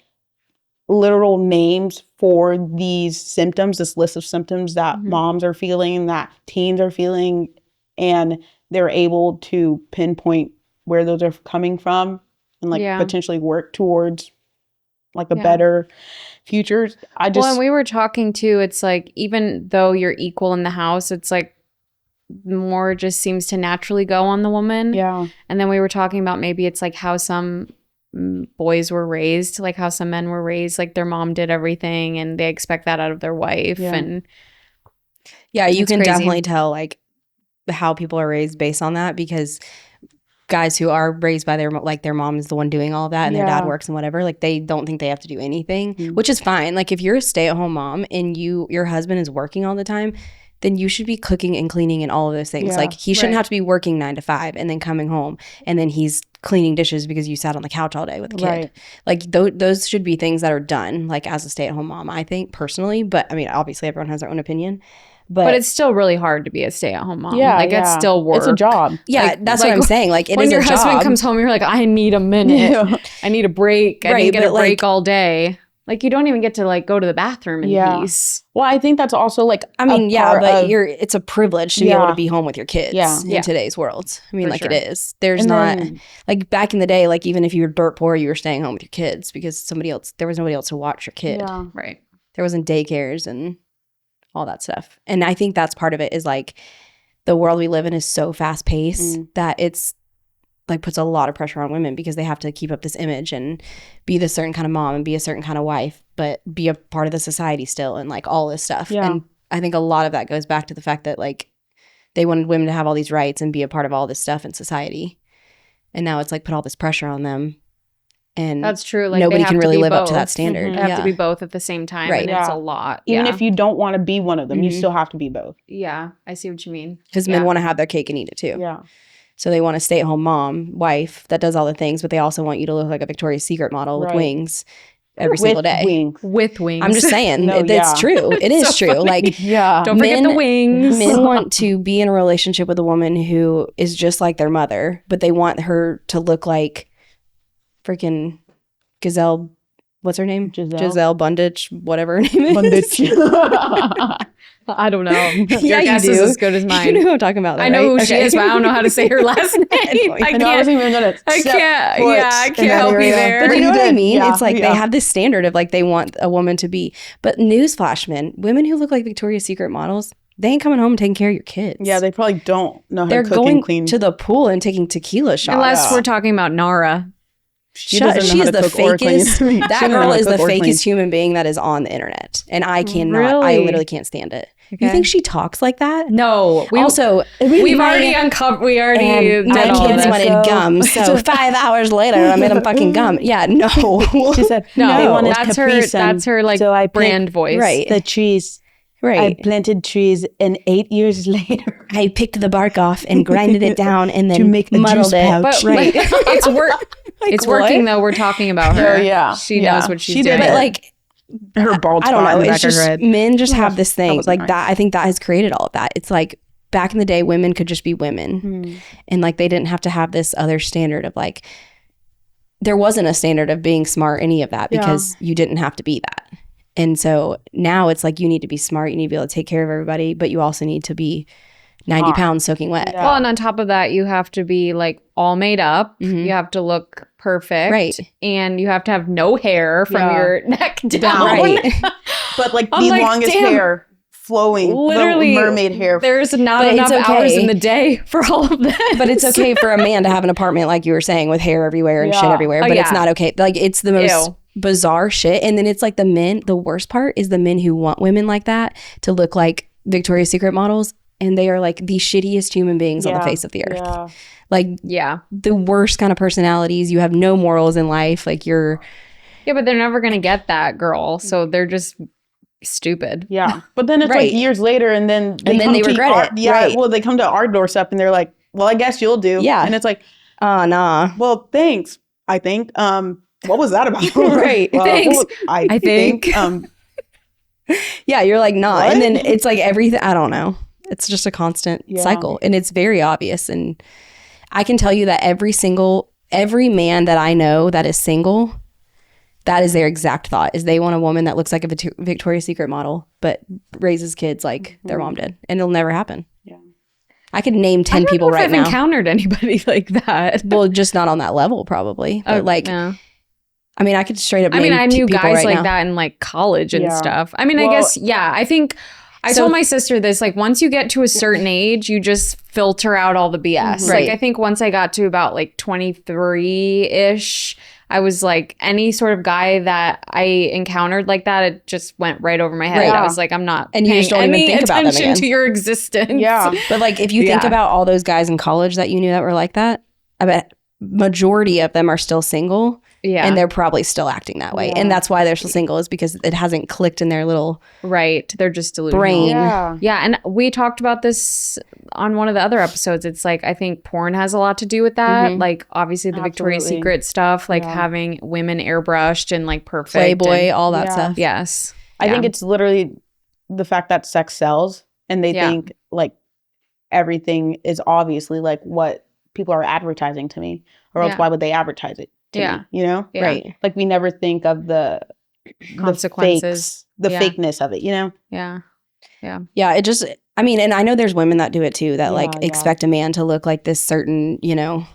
literal names for these symptoms, this list of symptoms that moms are feeling, that teens are feeling, and they're able to pinpoint where those are coming from and like
Yeah.
potentially work towards like a
Yeah.
better future. I just
Well, and we were talking too, it's like, even though you're equal in the house, it's like more just seems to naturally go on the woman.
yeah.
And then we were talking about maybe it's like how some boys were raised, like how some men were raised, like their mom did everything and they expect that out of their wife.
Yeah.
And
Yeah, you
It's
can
crazy.
definitely tell like how people are raised based on that, because guys who are raised by their mom is the one doing all of that and their dad
Yeah.
works and whatever, like they don't think they have to do anything,
Mhm.
which is fine. Like if you're a stay-at-home mom and your husband is working all the time, then you should be cooking and cleaning and all of those things.
Yeah.
Like he shouldn't
Right.
have to be working 9 to 5 and then coming home and then he's cleaning dishes because you sat on the couch all day with the kid.
Right.
Like those should be things that are done like as a stay-at-home mom, I think personally. But I mean, obviously everyone has their own opinion.
but it's still really hard to be a stay-at-home mom.
Yeah.
Like it's
yeah.
still work.
It's a job.
yeah,
like-
that's
like,
what I'm saying. Like it
When
is
your
a
husband
job.
comes home, you're like, I need a minute.
Yeah.
I need a break. I
Right,
didn't get a
but, like-
break all day. Like you don't even get to like go to the bathroom in
Yeah.
peace.
Well, I think that's also like
I mean,
a
yeah,
part
but
of-
it's a privilege to be able
Yeah.
to be home with your kids
Yeah.
in
Yeah.
today's world. I mean,
For
like
sure.
it is. There's
And
not
then-
like back in the day, like even if you were dirt poor, you were staying home with your kids because there was nobody else to watch your kid.
Yeah.
Right.
There wasn't daycares and all that stuff. And I think that's part of it is like the world we live in is so fast paced that it's like puts a lot of pressure on women because they have to keep up this image and be this certain kind of mom and be a certain kind of wife, but be a part of the society still and like all this stuff.
Yeah.
And I think a lot of that goes back to the fact that like they wanted women to have all these rights and be a part of all this stuff in society. And now it's like put all this pressure on them. And
That's true. Like
nobody
they have
can
to
really
be
live up to
both.
that standard.
Mhm.
They have
Yeah.
to be both at the same time.
Right.
And it's
Yeah.
a lot.
Even
yeah.
if you don't want to be one of them, you
Mhm.
still have to be both.
Yeah. I see what you mean.
Because men want to have their cake and eat it too.
Yeah.
So they want a stay-at-home mom, wife that does all the things, but they also want you to look like a Victoria's Secret model with
Right.
wings every single
With
day.
wings.
With wings.
I'm just saying,
No,
it's
yeah.
true. It is
So
true.
funny.
Like
Yeah.
Don't forget the
Men-
wings.
men want to be in a relationship with a woman who is just like their mother, but they want her to look like freaking Gazelle. What's her name?
Giselle?
Bundich, whatever her name is.
Bondage.
I don't know. Your
Yeah, you
guess
do.
is as good as
You know
mine.
who I'm talking about. Though,
I know
right?
who she
Okay.
is, but I don't know how to say her last name.
know.
I
I know I
can't.
wasn't even gonna.
I
step
can't.
foot
Yeah, I
in
can't
that
help you
area.
there.
But
But
you know what I
did.
mean?
Yeah,
It's like
yeah.
they have this standard of like they want a woman to be. But newsflash, men, women who look like Victoria's Secret models, they ain't coming home and taking care of your kids.
Yeah, they probably don't know how
They're
to cook
going
and clean.
to the pool and taking tequila shots.
Unless
Yeah.
we're talking about Nara.
She doesn't know
She
how
is
to
the
cook or clean.
fakest.
She
That
doesn't know how
girl
to
is the
cook or clean.
fakest human being that is on the internet, and I cannot. I
Really?
literally can't stand it.
Okay.
You think she talks like that?
No.
Also,
We've already uncovered. We already
and my
did all
kids
this.
wanted gum, so 5 hours later, I made them fucking gum. Yeah, no.
She said,
No,
they wanted
that's
Capri
her.
Sun,
That's her like
so I
brand voice.
Right.
the trees. I
right.
planted trees, and 8 years later,
I picked the bark off and grinded it down and then
To make a
muddled
juice
it.
pouch.
But
Right.
it's work.
Like,
It's
what?
working though. We're talking about her.
Oh, yeah.
She
Yeah.
knows what she's
She
doing.
did
But
it.
like,
Her bald
I don't
spot
know.
in the
It's
back of her
just
head.
men just
Yeah,
have this
that
thing
was
like
nice.
that. I think that has created all of that. It's like back in the day, women could just be women, and like they didn't have to have this other standard of like. There wasn't a standard of being smart, any of that, because you didn't have to be that. And so now it's like you need to be smart. You need to be able to take care of everybody, but you also need to be 90 pounds soaking wet.
Yeah.
Well, and on top of that, you have to be like all made up.
Mhm.
You have to look perfect.
Right.
And you have to have no hair from
Yeah.
your neck down.
Right.
But like
I'm
the
like,
longest
damn.
hair flowing,
Literally,
the mermaid hair.
There's not
But
enough
it's
hours
okay.
in the day for all of this.
But it's okay for a man to have an apartment, like you were saying, with hair everywhere and shit
Yeah.
everywhere.
Oh,
But it's
yeah.
not okay. Like it's the most
Ew.
bizarre shit. And then it's like the men, the worst part is the men who want women like that to look like Victoria's Secret models. And they are like the shittiest human beings on the face of the earth.
Yeah.
Like
Yeah.
the worst kind of personalities. You have no morals in life. Like you're
Yeah, but they're never going to get that girl. So they're just stupid.
Yeah. But then it's
Right.
like years later and then
then
come
they
to
regret
our,
it.
Yeah.
Right.
Well, they come to our doorstep and they're like, well, I guess you'll do.
Yeah.
And it's like,
nah.
well, thanks. I think. What was that about?
Right.
Thanks.
well, I
think.
Yeah, you're like, nah.
What?
And then it's like everything, I don't know. It's just a constant
Yeah.
cycle. And it's very obvious. And I can tell you that every man that I know that is single, that is their exact thought, is they want a woman that looks like a Victoria's Secret model, but raises kids like their mom did. And it'll never happen.
Yeah.
I could name 10
I don't
people
know if
right
I've
now.
encountered anybody like that.
Well, just not on that level, probably. But like,
no.
I mean, I could straight up
I mean,
name
I knew
people
guys
right
like
now.
that in like college and
Yeah.
stuff. I mean, I
Well-
guess, yeah, I think I
So-
told my sister this, like once you get to a certain age, you just filter out all the BS.
Right.
Like I think once I got to about like 23-ish, I was like any sort of guy that I encountered like that, it just went right over my head.
Right.
I was like, I'm not
And you just
paying
don't even
any
think about them
attention
again.
to your existence.
Yeah.
But like, if you think
Yeah.
about all those guys in college that you knew that were like that, I bet majority of them are still single.
Yeah.
And they're probably still acting that way.
Yeah.
And that's why they're still single, is because it hasn't clicked in their little
right. They're just delusional.
brain.
Yeah.
Yeah, and we talked about this on one of the other episodes. It's like I think porn has a lot to do with that.
Mhm.
Like obviously the Victoria's
Absolutely.
Secret stuff, like
Yeah.
having women airbrushed and like perfect.
Playboy,
and-
all that
Yeah.
stuff.
yes.
I think
Yeah.
it's literally the fact that sex sells and they
Yeah.
think like everything is obviously like what people are advertising to me, or else
Yeah.
why would they advertise it to
Yeah.
me, you know?
Yeah.
Right.
Like we never think of the
Consequences.
the
Yeah.
fakeness of it, you know?
Yeah.
Yeah. It just, I mean, and I know there's women that do it too, that like
Yeah.
expect a man to look like this certain, you know,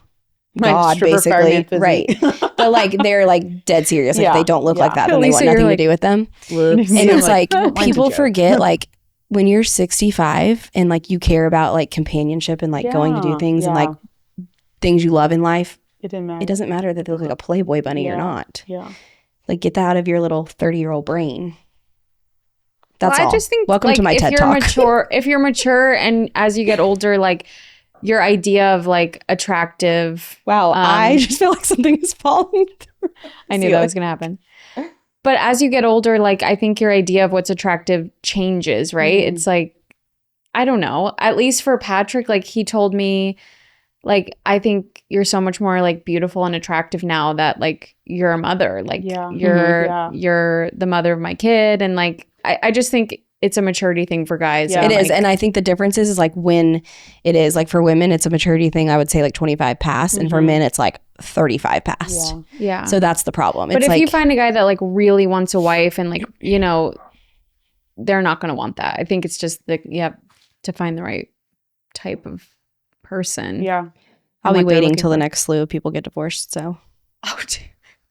Like
God,
stripper
basically.
fireman
Right.
physique.
But like, they're like dead serious. Like,
Yeah.
they don't look like
Yeah.
that, then they
Elisa,
want nothing
you're
to
like,
do with them.
Whoops.
And
You're
it's like,
mine's a
people
joke.
forget, like, when you're 65 and like you care about like companionship and like going to do
Yeah.
things and
Yeah.
like things you love in life,
It didn't matter.
it doesn't matter that they look like a Playboy bunny or
Yeah.
not.
Yeah.
Like, get that out of your little 30-year-old brain. That's
Well,
all.
I just think
Welcome
like,
to my
if
TED
you're
Talk.
mature, if you're mature and as you get older, like your idea of like attractive.
Wow, I just feel like something is falling through.
I knew that was gonna happen. But as you get older, like I think your idea of what's attractive changes, right?
Mm.
It's like, I don't know. At least for Patrick, like he told me, like, I think you're so much more like beautiful and attractive now that like you're a mother. Like
Yeah.
you're
Mhm. Yeah.
you're the mother of my kid. And like I just think it's a maturity thing for guys.
Yeah.
It is.
like,
And I think the difference is like when it is like for women, it's a maturity thing. I would say like 25 past. And for
Mhm.
men, it's like 35 past.
Yeah.
yeah.
So that's the problem.
But
It's
if
like,
you find a guy that like really wants a wife and like, you know, they're not going to want that. I think it's just that you have to find the right type of person.
Yeah.
I'll be
what they're
waiting
looking
till the
for.
next slew of people get divorced. So,
Oh,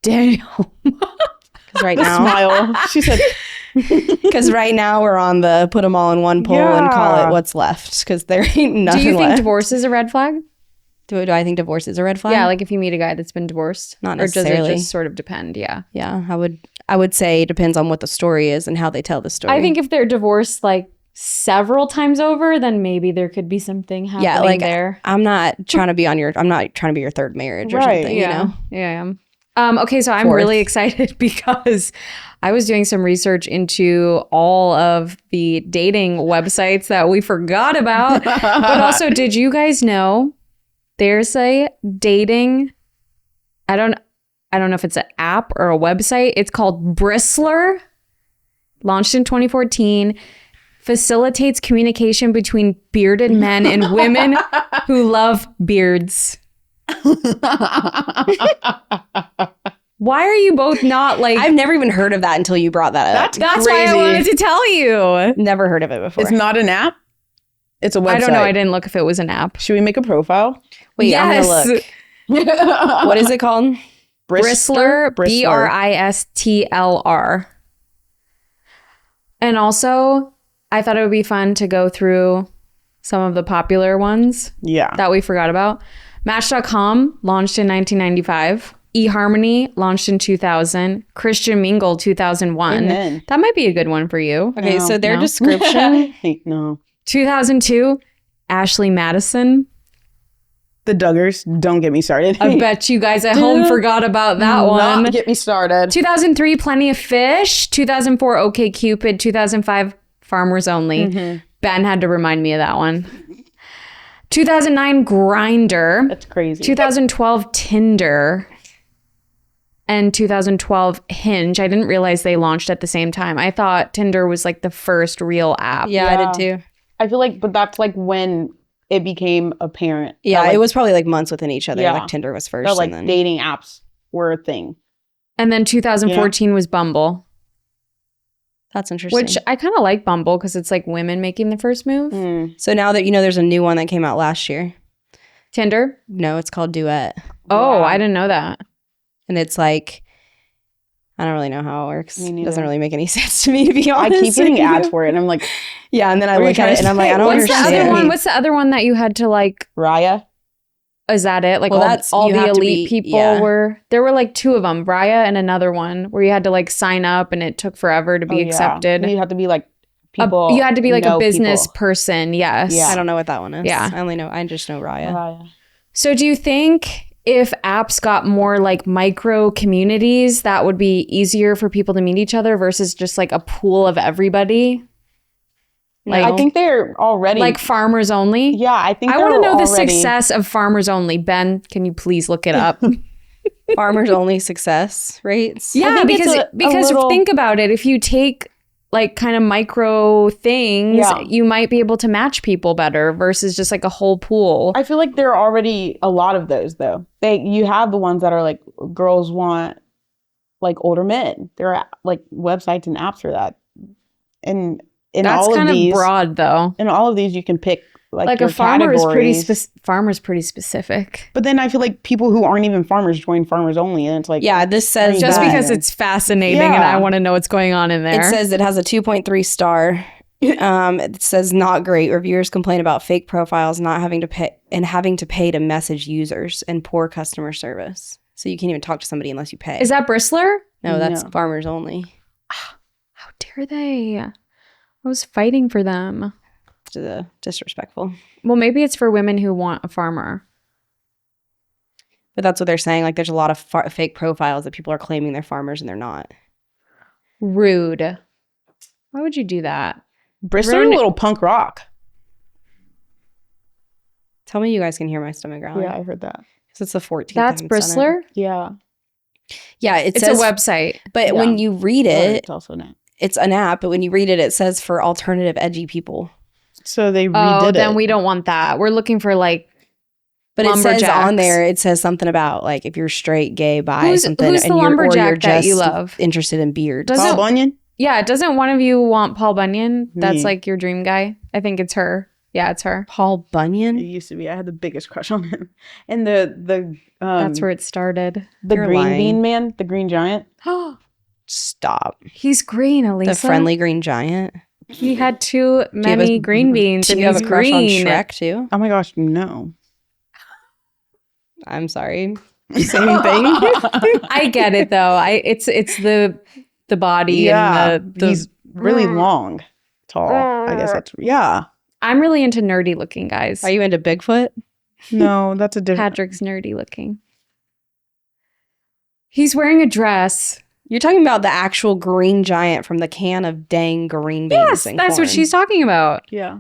damn.
because right
The
now,
smile. She said,
because right now we're on the put them all in one poll and call
Yeah.
it what's left. Because there ain't nothing
Do you think
left.
divorce is a red flag?
Do I think divorce is a red flag?
Yeah, like if you meet a guy that's been divorced,
Not
or does
necessarily.
it just sort of depend? Yeah,
Yeah, I would say it depends on what the story is and how they tell the story.
I think if they're divorced like several times over, then maybe there could be something happening
like,
there.
I'm not trying to be your third marriage or
Right,
something,
Yeah,
you know?
yeah. Okay, so I'm
Fourth.
really excited because I was doing some research into all of the dating websites that we forgot about. But also, did you guys know there's a dating? I don't know if it's an app or a website. It's called Bristler. launched in 2014, facilitates communication between bearded men and women who love beards. Why are you both not like...
I've never even heard of that until you brought that up.
That's why I wanted to tell you.
Never heard of it before.
It's not an app. It's a website.
I don't know. I didn't look if it was an app.
Should we make a profile?
Wait,
Yes.
I'm going to look. What is it called?
Bristler, BRISTLR. And also, I thought it would be fun to go through some of the popular ones
Yeah.
that we forgot about. Match.com launched in 1995. eHarmony launched in 2000. Christian Mingle 2001.
Amen.
That might be a good one for you.
Okay,
No.
so their
No.
description.
No.
2002, Ashley Madison.
The Duggars. Don't get me started.
I bet you guys at home forgot about that one.
Not get me started.
2003, Plenty of Fish. 2004, OK Cupid. 2005, Farmers Only.
Mm-hmm.
Ben had to remind me of that one. 2009, Grinder.
That's crazy.
2012, Tinder. And 2012, Hinge. I didn't realize they launched at the same time. I thought Tinder was like the first real app.
Yeah, I did too.
I feel like, but that's like when it became apparent.
Yeah,
that, like,
it was probably like months within each other.
Yeah.
Like Tinder was first.
that like
and then...
dating apps were a thing.
And then 2014 was Bumble,
That's interesting.
which I kind of like Bumble because it's like women making the first move.
Mm.
So now that you know there's a new one that came out last year.
Tinder?
No, it's called Duet.
Oh,
Wow.
I didn't know that.
And it's like, I don't really know how it works.
Me
It
neither.
doesn't really make any sense to me, to be
I
honest.
keep getting
with you.
ads for it, and I'm like,
Yeah, and then I
What are you
look at
trying
it
to
and I'm like, I don't
What's the
understand.
other one? What's the other one that you had to like?
Raya.
Is that it? Like
Well,
all,
that's-
all
you
the
have to
elite
be-
people
yeah.
were. There were like two of them, Raya and another one, where you had to like sign up and it took forever to be
Oh, yeah.
accepted.
You have to be like
A-
people.
you had to be like a
know
business
people.
person. Yes.
Yeah.
I don't know what that one is.
Yeah.
I just know Raya.
Raya.
So do you think if apps got more like micro communities, that would be easier for people to meet each other versus just like a pool of everybody? Like,
I think they're already
like Farmers Only?
Yeah, I think
I want to
they're
know the
already-
success of Farmers Only. Ben, can you please look it up?
Farmers only success rates.
Yeah,
think it's
because
a little-
think about it. If you take like kind of micro things,
Yeah.
you might be able to match people better versus just like a whole pool.
I feel like there are already a lot of those though. You have the ones that are like girls want like older men. There are like websites and apps for that. And in
That's
all
kind
of
of
these,
broad though.
in all of these, you can pick like
A
your
farmer is pretty
categories.
farmer's pretty specific.
But then I feel like people who aren't even farmers join Farmers Only, and it's like,
Yeah, this says
Just
Yeah.
because it's fascinating and
Yeah.
I want to know what's going on in there.
it says it has a 2.3 star. It says not great. Reviewers complain about fake profiles, not having to pay to message users, and poor customer service. So you can't even talk to somebody unless you pay.
Is that Bristler?
No, that's
No.
Farmers Only.
How dare they? I was fighting for them.
Disrespectful.
Well, maybe it's for women who want a farmer.
But that's what they're saying. Like, there's a lot of fake profiles that people are claiming they're farmers and they're not.
Rude. Why would you do that?
Bristol
Ruin-
a little punk rock.
Tell me you guys can hear my stomach growling.
Yeah, I heard that.
'Cause it's the 14th.
That's Bristler?
Yeah,
Yeah, it
It's
says,
a website.
but
Yeah.
when you read
Oh,
it,
it's also not.
it's an app. But when you read it, it says for alternative edgy people.
So they redid
Oh,
it.
then we don't want that. We're looking for like
But it says
Lumberjacks.
on there, it says something about like if you're straight, gay, bi,
Who's-
something,
who's the
and you're, or you're
lumberjack that
just
you love?
interested in beards.
Does
Paul
it-
Bunyan.
yeah. Doesn't one of you want Paul Bunyan? That's
Me.
like your dream guy. I think it's her. Yeah, it's her.
Paul
It
Bunyan?
used to be. I had the biggest crush on him. And the
That's where it started.
the
You're
green
lying.
bean man, the green giant.
Stop.
He's green, Elisa.
The friendly green giant.
He had too
you have
many
a-
green beans.
Do
and
you have a
he's
crush on
green.
Shrek too?
Oh my gosh, no.
I'm sorry. Same thing.
I get it though. It's the body
Yeah,
and the
he's really long, tall. I guess that's
I'm really into nerdy looking guys.
Are you into Bigfoot?
No, that's a different.
Patrick's nerdy looking. He's wearing a dress.
You're talking about the actual green giant from the can of dang green beans.
Yes,
and
that's what
corn.
she's talking about.
Yeah,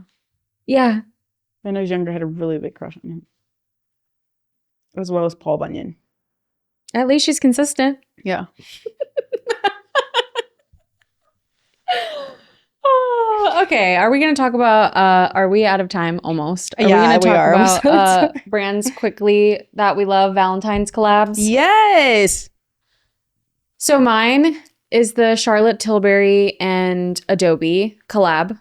Yeah.
I know Younger had a really big crush on him, as well as Paul Bunyan.
At least she's consistent.
Yeah,
Oh, okay, are we going to talk about, are we out of time almost? Are
Yeah,
we going to
we
talk
are. I'm
about
so sorry.
brands quickly that we love, Valentine's collabs?
Yes.
So mine is the Charlotte Tilbury and Adobe collab.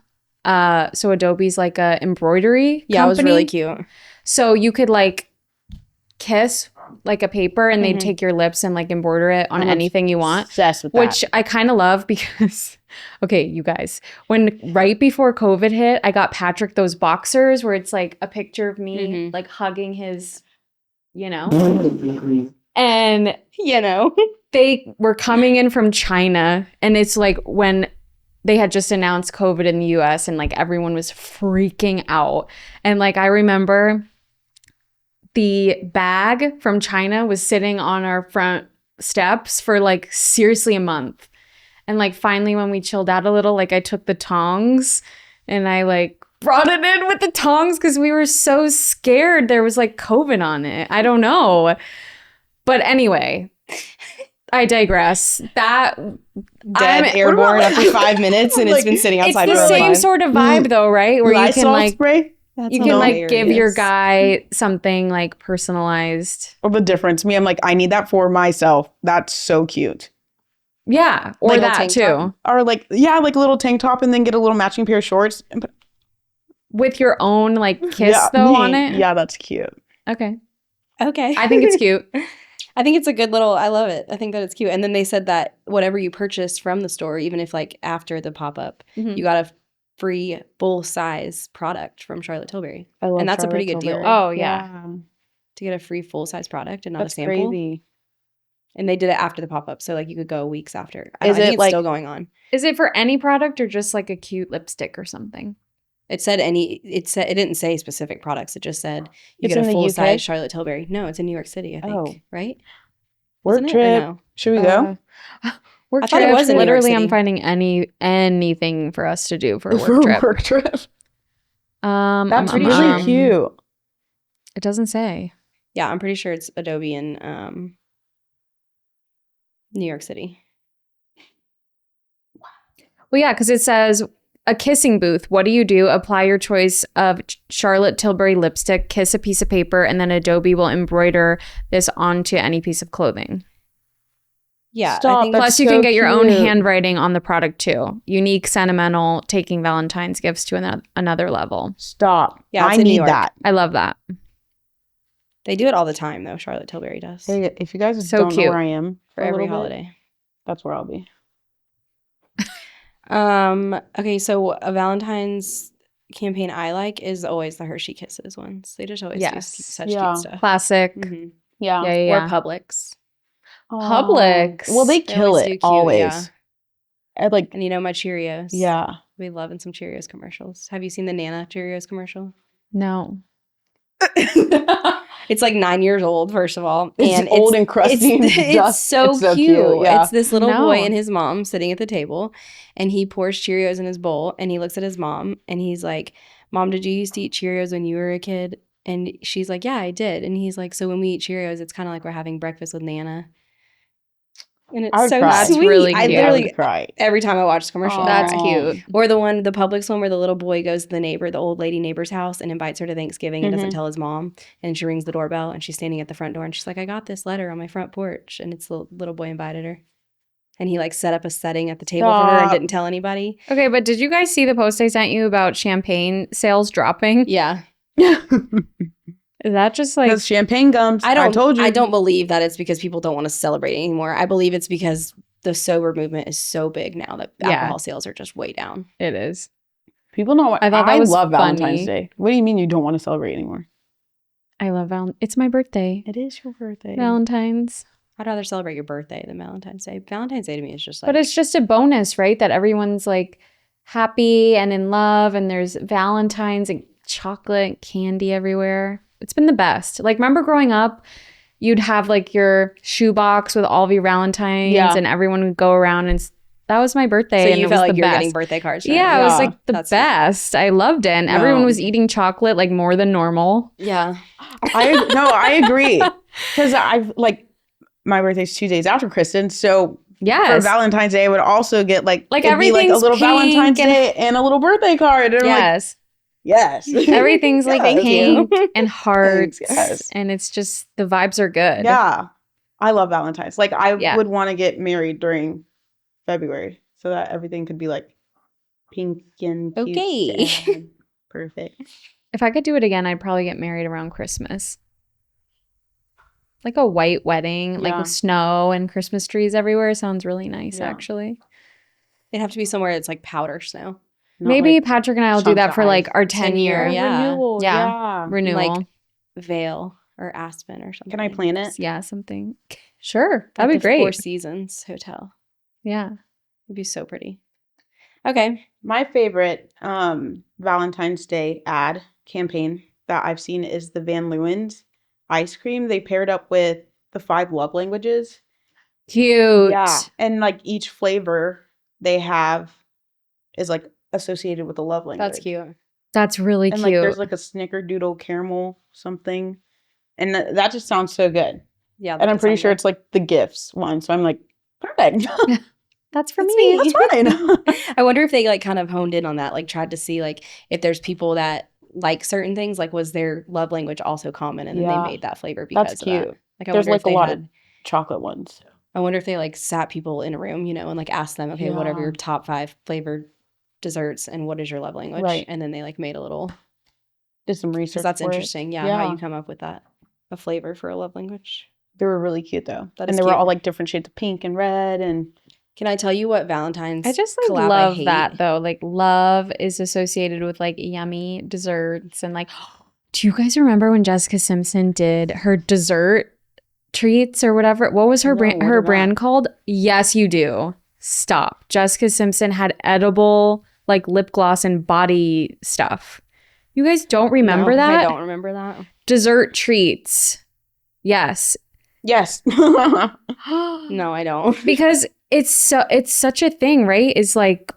So Adobe's like a embroidery
Yeah, it was
company.
really cute.
So you could like kiss like a paper and they'd
Mhm.
take your lips and like embroider it on anything you want.
Obsessed with that.
Which I kind of love because, okay, you guys, when right before COVID hit, I got Patrick those boxers where it's like a picture of me
Mhm.
like hugging his, and
You know.
they were coming in from China, and it's like when they had just announced COVID in the US and like everyone was freaking out. And like I remember the bag from China was sitting on our front steps for like seriously a month. And like finally when we chilled out a little, like I took the tongs and I like brought it in with the tongs because we were so scared there was like COVID on it. I don't know. But anyway, I digress. That
Dead airborne after 5 minutes and it's
Like,
been sitting
it's
outside
the
for a
same
month.
sort of vibe though, right? Where you can
Lysol
like
spray.
you can like give your
hilarious.
guy something like personalized.
Or the difference. Me, I'm like, I need that for myself. That's so cute.
Yeah, or
Like a
that
tank
too.
top?
Or like, yeah, like a little tank top and then get a little matching pair of shorts.
With your own like kiss though on it.
Yeah, that's cute.
Okay.
Okay.
I think it's cute.
I think it's a good little, I love it. I think that it's cute. And then they said that whatever you purchased from the store, even if like after the pop-up,
Mhm.
you got a free full-size product from Charlotte Tilbury.
I love
And that's a pretty
Charlotte
good deal.
Tilbury.
Oh, yeah.
To get a free full-size product and not
That's
a sample.
crazy.
And they did it after the pop-up. So like you could go weeks after.
Is
I think
it
it's
like-
still going on.
Is it for any product or just like a cute lipstick or something?
It said it didn't say specific products. It just said you
It's
get
in
a
the
full-size
UK?
Charlotte Tilbury. No, it's in New York City, I think.
Oh.
Right?
Work
Isn't it? Or
trip.
no?
Should we go?
Work
I thought it
trip.
was in New York
Literally, I'm
City.
finding anything for us to do for a work
For a
trip.
work trip. That's
pretty
really
sure.
cute.
It doesn't say.
Yeah, I'm pretty sure it's Adobe in New York City.
Well, yeah, because it says a kissing booth. What do you do? Apply your choice of Charlotte Tilbury lipstick, kiss a piece of paper, and then Adobe will embroider this onto any piece of clothing.
Yeah,
Stop,
I think
that's
Plus, you
so
can get your own
cute.
handwriting on the product too. Unique, sentimental, taking Valentine's gifts to another level.
Stop.
Yeah, it's
I
in New
need
York.
that.
I love that.
they do it all the time though. Charlotte Tilbury does
Hey, if you guys
So
don't
cute.
know where I am
for
a
every
little bit,
holiday.
that's where I'll be.
Okay, so a Valentine's campaign I like is always the Hershey Kisses ones. They just always
Yes.
do such
Yeah.
cute stuff.
Classic.
Mhm.
Yeah.
Yeah, yeah,
Or
yeah.
Publix.
Publix.
Well, they
They
kill
always
it
do cute,
always.
yeah.
I like.
And you know my Cheerios.
Yeah.
We love in some Cheerios commercials. Have you seen the Nana Cheerios commercial?
No.
It's like 9 years old, first of all.
It's old and crusty and
It's
dust.
so
It's so
cute.
cute, yeah.
It's this little boy
No.
and his mom sitting at the table, and he pours Cheerios in his bowl, and he looks at his mom, and he's like, "Mom, did you used to eat Cheerios when you were a kid?" And she's like, "Yeah, I did." And he's like, "So when we eat Cheerios, it's kind of like we're having breakfast with Nana." And
I
it's
would
so
cry.
That's
sweet.
really
I
cute.
literally
cry.
every time I watch this commercial, I
That's
cry.
cute.
Or the Publix one where the little boy goes to the old lady neighbor's house and invites her to Thanksgiving and doesn't tell his mom. And she rings the doorbell and she's standing at the front door and she's like, "I got this letter on my front porch." And it's the little boy invited her. And he like set up a setting at the table for her and
Stop.
didn't tell anybody.
Okay, but did you guys see the post I sent you about champagne sales dropping?
Yeah.
Is that just like
Because champagne gums. I told you.
I don't believe that it's because people don't want to celebrate anymore. I believe it's because the sober movement is so big now that
Yeah.
alcohol sales are just way down.
it is?
People know.
I thought that was
love Valentine's
funny.
Day. What do you mean you don't want to celebrate anymore?
I love It's my birthday.
It is your birthday.
Valentine's.
I'd rather celebrate your birthday than Valentine's Day. Valentine's Day to me is just like
But it's just a bonus, right? That everyone's like happy and in love, and there's Valentine's and chocolate and candy everywhere. It's been the best. Like, remember growing up, you'd have like your shoebox with all of your Valentines,
Yeah.
and everyone would go around, and that was my birthday.
so
and
you
it
felt
was
like
the
you were
best.
getting birthday cards.
Yeah, it was
Yeah.
like the
That's-
best. I loved it. And
No.
everyone was eating chocolate like more than normal.
Yeah.
I agree. Because I've like my birthday's 2 days after Kristen, so
Yes.
Valentine's Day, I would also get like it'd be like a
everything's
little Valentine's
pink
Day and a little birthday card. And I'm like,
yes.
yes.
Everything's like
Yes.
pink and hearts.
yes.
And it's just the vibes are good.
Yeah. I love Valentine's. Like I
Yeah.
would want to get married during February so that everything could be like pink and cute.
Okay.
and perfect.
If I could do it again, I'd probably get married around Christmas. Like a white wedding, like
Yeah.
with snow and Christmas trees everywhere sounds really nice,
Yeah.
actually.
It'd have to be somewhere it's like powder snow.
Not
Maybe
like
Patrick and I will do
chunks
that
of
for like
ice.
our 10-year
Yeah.
renewal.
Yeah.
Yeah.
renewal.
Like Vale or Aspen or something.
Can I plan it?
Yeah, something. Sure.
At
That'd be
the Four
great.
Seasons Hotel.
Yeah.
It'd be so pretty. Okay.
My favorite Valentine's Day ad campaign that I've seen is the Van Leeuwen's ice cream. They paired up with the 5 love languages.
Cute.
Yeah. And like each flavor they have is like associated with a love language.
That's cute.
That's really
And
cute.
like there's like a snickerdoodle caramel something. And that just sounds so good.
Yeah.
And I'm pretty sure it's like the gifts one. So I'm like, perfect.
That's for
That's
me.
me.
That's fine.
I wonder if they like kind of honed in on that, like tried to see like if there's people that like certain things, like was their love language also common, and then
Yeah.
they made that flavor because
That's
of that.
cute.
Like I
There's
wonder
like
if
a
they
lot
had,
of chocolate ones.
I wonder if they like sat people in a room, you know, and like asked them, okay, what are
Yeah.
your top 5 flavored desserts and what is your love language?
Right.
And then they like made a little,
Did some research.
because that's
for it.
interesting. Yeah, how you come up with that, a flavor for a love language.
They were really cute though.
That
and
is
they were
cute.
all like different shades of pink and red and
Can I tell you what Valentine's
I just like
collab
love
hate?
that though. Like love is associated with like yummy desserts and like do you guys remember when Jessica Simpson did her dessert treats or whatever? What was her
No,
brand
what
her
is
brand
that?
called? Yes, you do. Stop. Jessica Simpson had edible like lip gloss and body stuff. You guys don't remember
No,
that?
I don't remember that.
Dessert treats. Yes.
yes.
No, I don't.
Because it's such a thing, right? Is like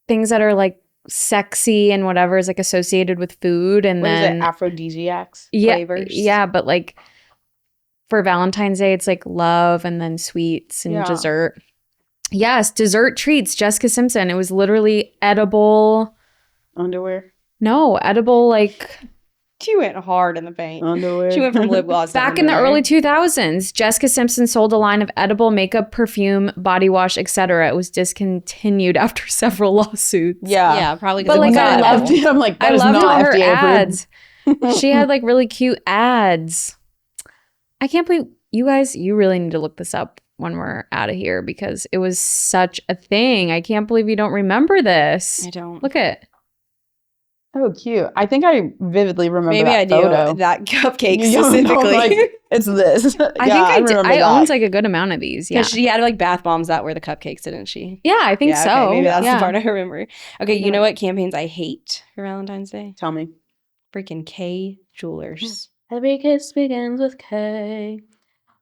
things that are like sexy and whatever is like associated with food and
What is
then
it? Aphrodisiacs.
Flavors.
Yeah, but like for Valentine's Day it's like love and then sweets and
Yeah.
dessert. Yes, dessert treats, Jessica Simpson. It was literally edible.
Underwear.
No, edible like
She went hard in the paint.
Underwear.
She went from lip gloss to
back in the
underwear.
early 2000s. Jessica Simpson sold a line of edible makeup, perfume, body wash, etc. It was discontinued after several lawsuits.
Yeah.
Yeah, probably.
But,
'cause it
like,
wasn't
I
edible.
loved
it. I'm like, that
I
is
loved
not
all her
FDA
ads.
approved.
She had like really cute ads. I can't believe you guys, you really need to look this up when we're out of here because it was such a thing. I can't believe you don't remember this.
I don't.
Look at
Oh, cute. I think I vividly remember
Maybe
that
I do
photo.
that cupcake
You don't know,
specifically.
like, it's this.
I think
remember
I
that.
owned like a good amount of these. Yeah.
Because she had like bath bombs that were the cupcakes, didn't she?
Yeah, I think
Yeah,
so.
okay, maybe that's
yeah.
the part I remember. Okay,
Yeah.
you know what campaigns I hate for Valentine's Day?
Tell me.
Freaking K Jewelers.
Every kiss begins with K.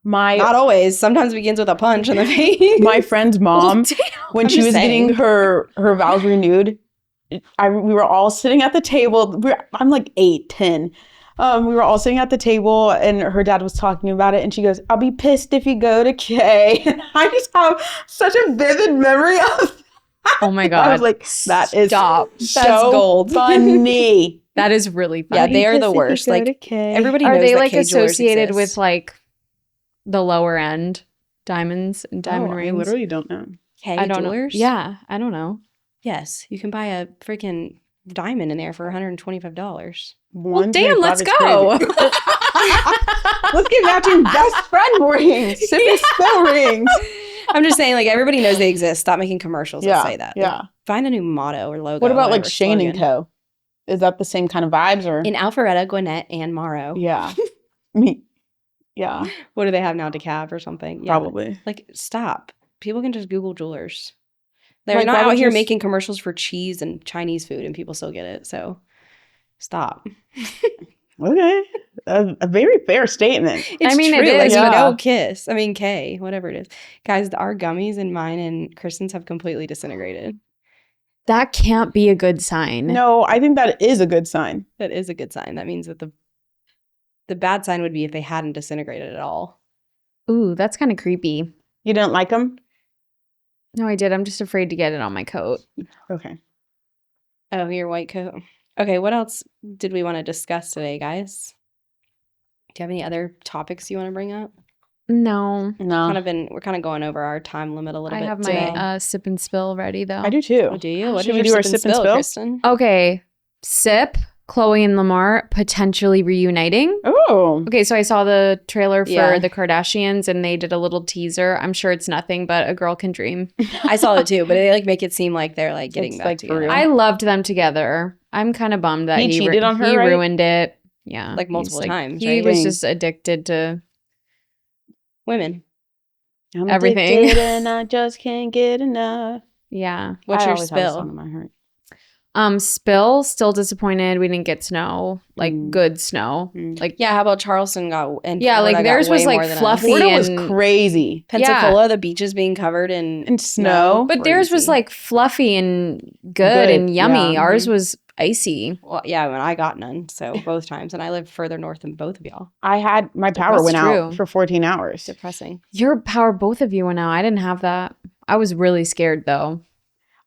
My
Not always. Sometimes it begins with a punch in the face.
my friend's mom, when
I'm
she
just
was
saying.
getting her vows renewed, we were all sitting at the table. I'm like 8, 10. We were all sitting at the table and her dad was talking about it and she goes, I'll be pissed if you go to K. And I just have such a vivid memory of
Oh my God.
I was like, that is
Stop.
so
That's gold.
funny.
That is really
Yeah,
funny.
they are the
Pissed if you
worst.
go
Like
to K.
everybody
Are
knows
they
that
like
K Jewelers
associated with
exists.
like the lower end diamonds and diamond
Oh, I
rings?
literally don't know.
K
I don't
Jewelers?
know. Yeah, I don't know.
Yes, you can buy a freaking diamond in there for $125.
Well,
Damn, let's go.
Let's get matching best friend rings. Sip and spill rings.
I'm just saying, like everybody knows they exist. Stop making commercials that say that.
Yeah.
Find a new motto or logo.
What about like
whatever,
Shane and
slogan.
Co? Is that the same kind of vibes or?
In Alpharetta, Gwinnett, and Morrow.
Yeah. Me. Yeah.
What do they have now? DeKalb or something? Yeah.
Probably.
Like, stop. People can just Google jewelers. They're
Like,
not
why
out
would
here
you s-
making commercials for cheese and Chinese food, and people still get it. So, stop.
Okay. A very fair statement.
It's
mean, it
true. Like,
is,
but-
no kiss. I mean, K, whatever it is. Guys, our gummies and mine and Kristen's have completely disintegrated.
That can't be a good sign.
No, I think that is a good sign.
That is a good sign. That means that the bad sign would be if they hadn't disintegrated at all.
Ooh, that's kind of creepy.
You didn't like them?
No, I did. I'm just afraid to get it on my coat.
Okay.
Oh, your white coat. Okay, what else did we want to discuss today, guys? Do you have any other topics you want to bring up?
No.
No.
We're kind of going over our time limit a little
I
bit
have
today.
my sip and spill ready though.
I do too.
Oh, do you? What
Should
is
we
your
do our
sip and spill, Kristen?
Okay. Sip, Chloe and Lamar potentially reuniting.
Oh.
Okay, so I saw the trailer for
Yeah.
the Kardashians and they did a little teaser. I'm sure it's nothing, but a girl can dream.
I saw it too, but they like make it seem like they're like getting
It's,
back
like, for
together.
real.
I loved them together. I'm kind of bummed that
He
he
cheated on her,
he
right?
ruined it. Yeah.
Like, multiple
He's,
times,
He
right?
was
Dang.
just addicted to
Women.
I'm
everything.
addicted and I just can't get enough.
yeah.
What's
I
your
always have a song
spill?
in my heart.
Spill, still disappointed we didn't get snow, like good snow.
Mm.
Like
Yeah, how about Charleston got and
Yeah,
Florida
like
got
theirs was
way
like
more than us.
fluffy.
Florida was
and-
crazy.
Pensacola, the beaches being covered in
And snow.
but theirs was
Crazy.
like fluffy and good
Good,
and yummy.
yeah.
Ours
Mhm.
was icy.
Well, yeah, when I got none, so both times, and I lived further north than both of y'all.
I had my power
That's
went out
true.
for 14 hours.
Depressing.
Your power, both of you went out. I didn't have that. I was really scared though.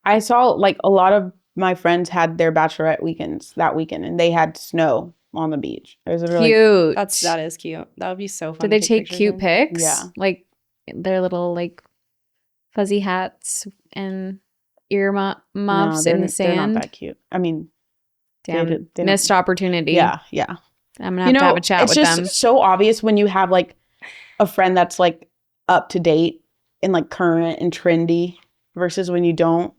I saw like a lot of my friends had their bachelorette weekends that weekend and they had snow on the beach. It was a really
Cute.
That is cute. That would be so fun.
Did they
to
take
pictures
cute
in.
pics?
Yeah.
Like their little like fuzzy hats and muffs
they're-
in the
They're
sand.
not that cute. I mean,
Damn,
they don't-
missed opportunity.
yeah.
I'm gonna have to have a chat
it's
with
just
them.
so obvious when you have like a friend that's like up to date and like current and trendy versus when you don't.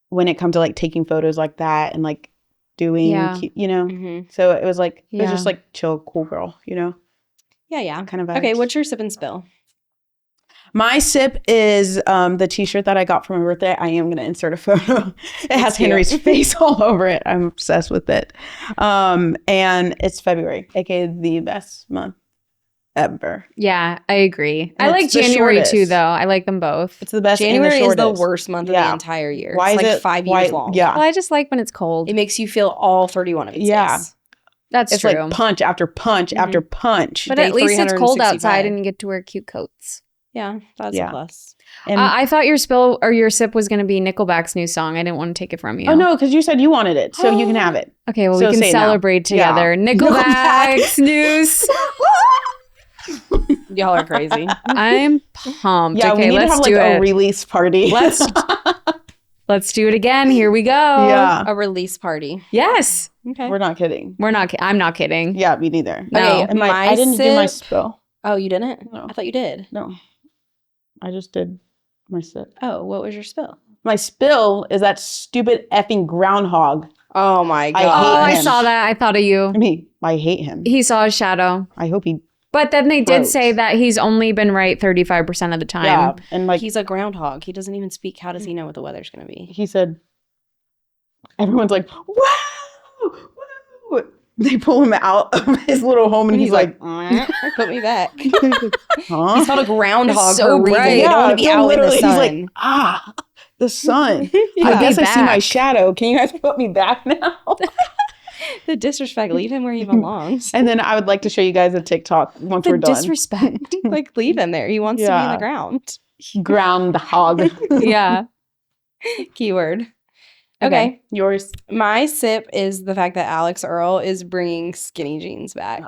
When it comes to like taking photos like that and like doing,
Yeah.
cute, you know.
Mhm.
So it was like it was
Yeah.
just like chill, cool girl, you know,
Yeah.
kind of.
Okay,
vibes.
what's your sip and spill?
My sip is the t-shirt that I got for my birthday. I am going to insert a photo. It has
cute.
Henry's face all over it. I'm obsessed with it. And it's February, aka the best month ever.
Yeah, I agree.
And
I like
it's the
January too,
shortest.
though. I like them both.
It's the best
January
and the
is the
shortest.
worst month of
Yeah.
the entire year.
Why
it's
is
like
it
5
why-
years long.
Yeah.
Well, I just like when it's cold.
It makes you feel all 31 of its
Yeah.
days.
That's
It's
true.
like punch after punch after punch.
But
day
at least it's cold
365.
outside and you get to wear cute coats.
Yeah, that's
Yeah.
a plus.
And,
I thought your spill or your sip was going to be Nickelback's new song. I didn't want to take it from you.
oh no, because you said you wanted it, so you can have it.
Okay, well,
So
we can
say it now.
celebrate
Yeah.
together. Nickelback's news.
Y'all are crazy.
I'm pumped.
Yeah,
okay,
we need
let's
to have like
do
a
it.
release party.
Let's do it again. Here we go.
Yeah,
A release party.
Yes.
Okay.
we're not kidding.
We're not. I'm not kidding.
Yeah, me neither.
No.
Okay,
And
my
I didn't do my
sip-
spill.
Oh, you didn't?
No.
I thought you did.
No, I just did my sip.
Oh, what was your spill?
My spill is that stupid effing groundhog.
Oh my god.
hate
Oh, I
him.
saw that. I thought of you.
I mean, I hate him.
He saw a shadow.
I hope he.
But then they did
Gross.
say that he's only been right 35% of the time.
Yeah, and like
He's a groundhog. He doesn't even speak. How does he know what the weather's going to be?
he said, everyone's like, "Wow, wow!" They pull him out of his little home, and he's like,
put me back.
"Huh?"
He's called a groundhog
It's so
for a reason.
bright.
They don't want to be
no,
out in the
literally,
sun.
He's like, "Ah, the sun."
Yeah.
I guess
Be
I see my
back.
shadow. Can you guys put me back now?
The disrespect. Leave him where he belongs.
And then I would like to show you guys a TikTok once
The
we're done.
disrespect.
Like, leave him there. He wants to be in
Yeah.
the ground.
Groundhog.
Yeah.
Keyword. Okay.
Yours.
My sip is the fact that Alex Earl is bringing skinny jeans back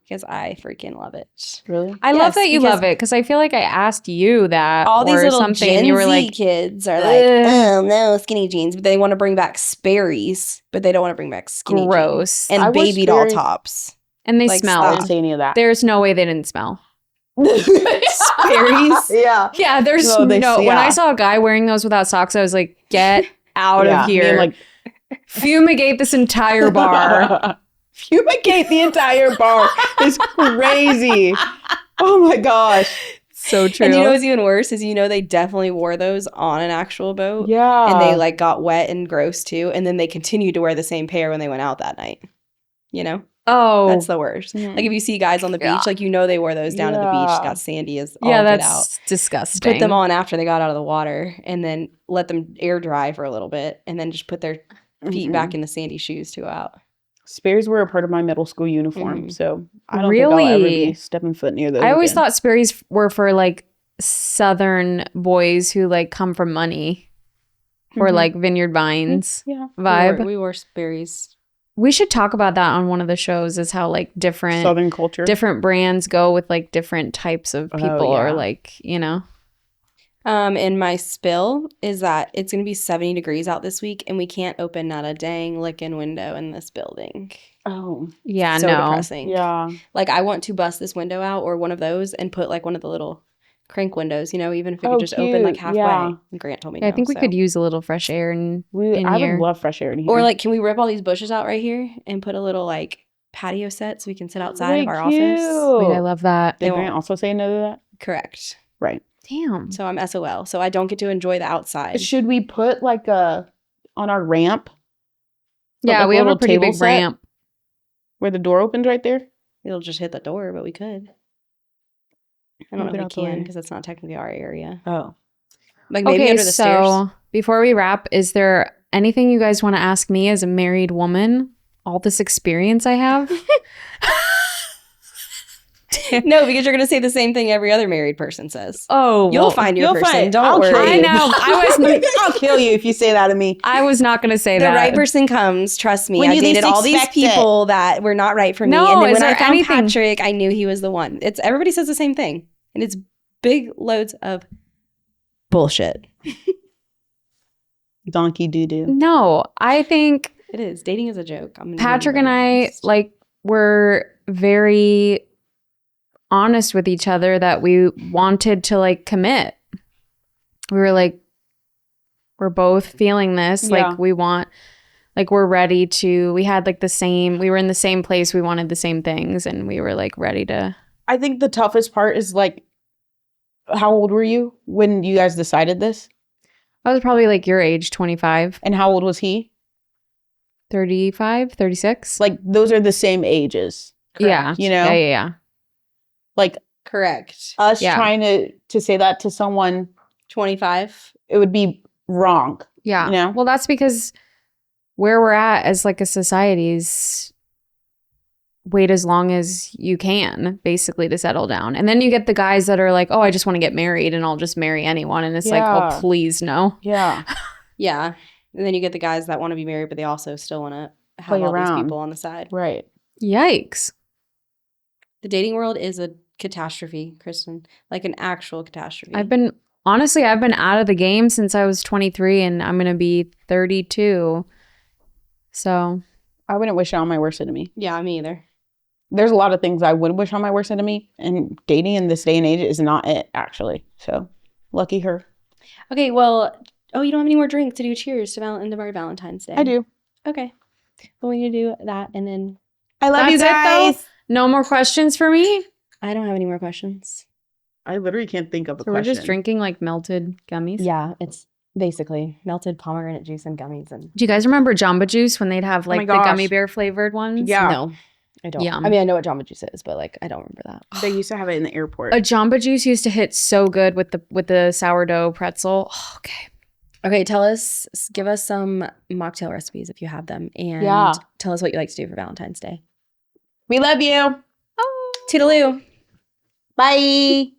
because I freaking love it.
Really?
I
Yes,
love that you
because
love it because I feel like I asked you that
All these
or
little
something
Gen
and you were
Z
like,
kids are like,
"Ugh."
oh no, skinny jeans, but they want to bring back Sperry's, but they don't want to bring back skinny jeans.
gross.
And
I wore
baby doll
Sperry's.
tops.
And they
like,
I
smelled.
didn't say any of that.
There's no way they didn't smell.
Sperry's.
Yeah.
Yeah, there's
No, they-
no. When
yeah.
I saw a guy wearing those without socks, I was like, get out
Yeah,
of
me
here.
and, like,
Fumigate this entire bar.
fumigate the entire bar is crazy. Oh my gosh.
So true.
And you know what's even worse is they definitely wore those on an actual boat.
Yeah.
And they like got wet and gross too. And then they continued to wear the same pair when they went out that night.
oh,
That's the worst.
Mm.
Like if you see guys on the beach,
Yeah.
like they wore those down to the beach. It's
Yeah.
got sandy as all
yeah,
get out.
that's disgusting.
Put them on after they got out of the water and then let them air dry for a little bit and then just put their feet
Mhm.
back in the sandy shoes to go out.
Sperry's were a part of my middle school uniform,
Mhm.
so I don't think I'll ever
Really?
be stepping foot near those.
I always
again.
thought Sperry's were for like Southern boys who like come from money or
Mhm.
like Vineyard Vines
Yeah.
vibe.
We wore berries.
We should talk about that on one of the shows, is how like different
Southern culture.
brands go with like different types of people
yeah.
or like, you know.
And my spill is that it's going to be 70 degrees out this week, and we can't open not a dang lickin' window in this building.
Oh.
Yeah,
So
no.
depressing.
Yeah.
Like, I want to bust this window out or one of those and put like one of the little crank windows, you know, even if it could just open like
cute.
halfway.
Yeah.
And Grant told me
Yeah, I
no,
think we
so.
could use a little fresh air in
I
here.
would love fresh air in here.
Or like, can we rip all these bushes out right here and put a little like patio set so we can sit outside of our office?
Wait, I love that.
Did
They
Grant
won't.
also say no to that?
Correct.
Right.
Damn.
So I'm SOL. So I don't get to enjoy the outside.
Should we put like on our ramp?
Yeah,
like
we
a
have a
little
pretty
table
big
set?
ramp.
Where the door opens right there?
It'll just hit the door, but we could. I don't
Move it
know
out
if
the
we can
way.
because it's not technically our area.
Oh.
Like maybe
Okay,
under the stairs.
so before we wrap, is there anything you guys want to ask me as a married woman? All this experience I have?
No, because you're going to say the same thing every other married person says.
Oh,
You'll find your person. Don't worry.
I know.
I'll kill you if you say that to me.
I was not going to say
The
that.
right person comes. Trust me.
When
I
you
dated
least
all these
expect
people that were not right for me.
No,
And then
is
when I
there
found
anything-
Patrick, I knew he was the one. It's everybody says the same thing. And it's big loads of bullshit.
Donkey doo-doo.
No, I think
It is. Dating is a joke. I'm gonna be
Patrick
very
and I
honest.
like were very honest with each other that we wanted to like commit. We were like, we're both feeling this.
Yeah.
Like we want, like we're ready to, we had like the same, we were in the same place. We wanted the same things and we were like ready to.
I think the toughest part is like, how old were you when you guys decided this?
I was probably like your age, 25,
And how old was he?
35, 36.
Like those are the same ages.
Yeah.
You know?
Yeah.
Like
Correct.
us
Yeah.
trying to say that to someone,
25.
it would be wrong.
Yeah.
You know?
Well, that's because where we're at as like a society is wait as long as you can basically to settle down. And then you get the guys that are like, oh, I just want to get married and I'll just marry anyone. And it's like,
Yeah.
oh, please no.
Yeah.
Yeah. And then you get the guys that want to be married, but they also still want to have
Play
all
around.
these people on the side.
Right.
Yikes.
The dating world is a catastrophe, Kristen. Like an actual catastrophe.
I've been out of the game since I was 23 and I'm going to be 32. So
I wouldn't wish it on my worst enemy.
Yeah, me either.
There's a lot of things I would wish on my worst enemy, and dating in this day and age is not it, actually. So, lucky her.
Okay, well, you don't have any more drinks to do cheers to end of our Valentine's Day.
I do.
Okay. Well, we need to do that, and then
I love you
That's it,
guys.
though? No more questions for me?
I don't have any more questions.
I literally can't think of a
So we're just drinking like melted gummies?
Yeah, it's basically melted pomegranate juice and gummies. And
Do you guys remember Jamba Juice when they'd have
my
like the
gosh.
gummy bear flavored ones?
Yeah.
no, I don't.
Yum.
I mean, I know what Jamba Juice is, but like, I don't remember that.
They used to have it in the airport.
A Jamba Juice used to hit so good with the sourdough pretzel. Oh, okay.
Okay, give us some mocktail recipes if you have them, and
Yeah.
tell us what you like to do for Valentine's Day.
We love you.
Toodaloo.
Bye.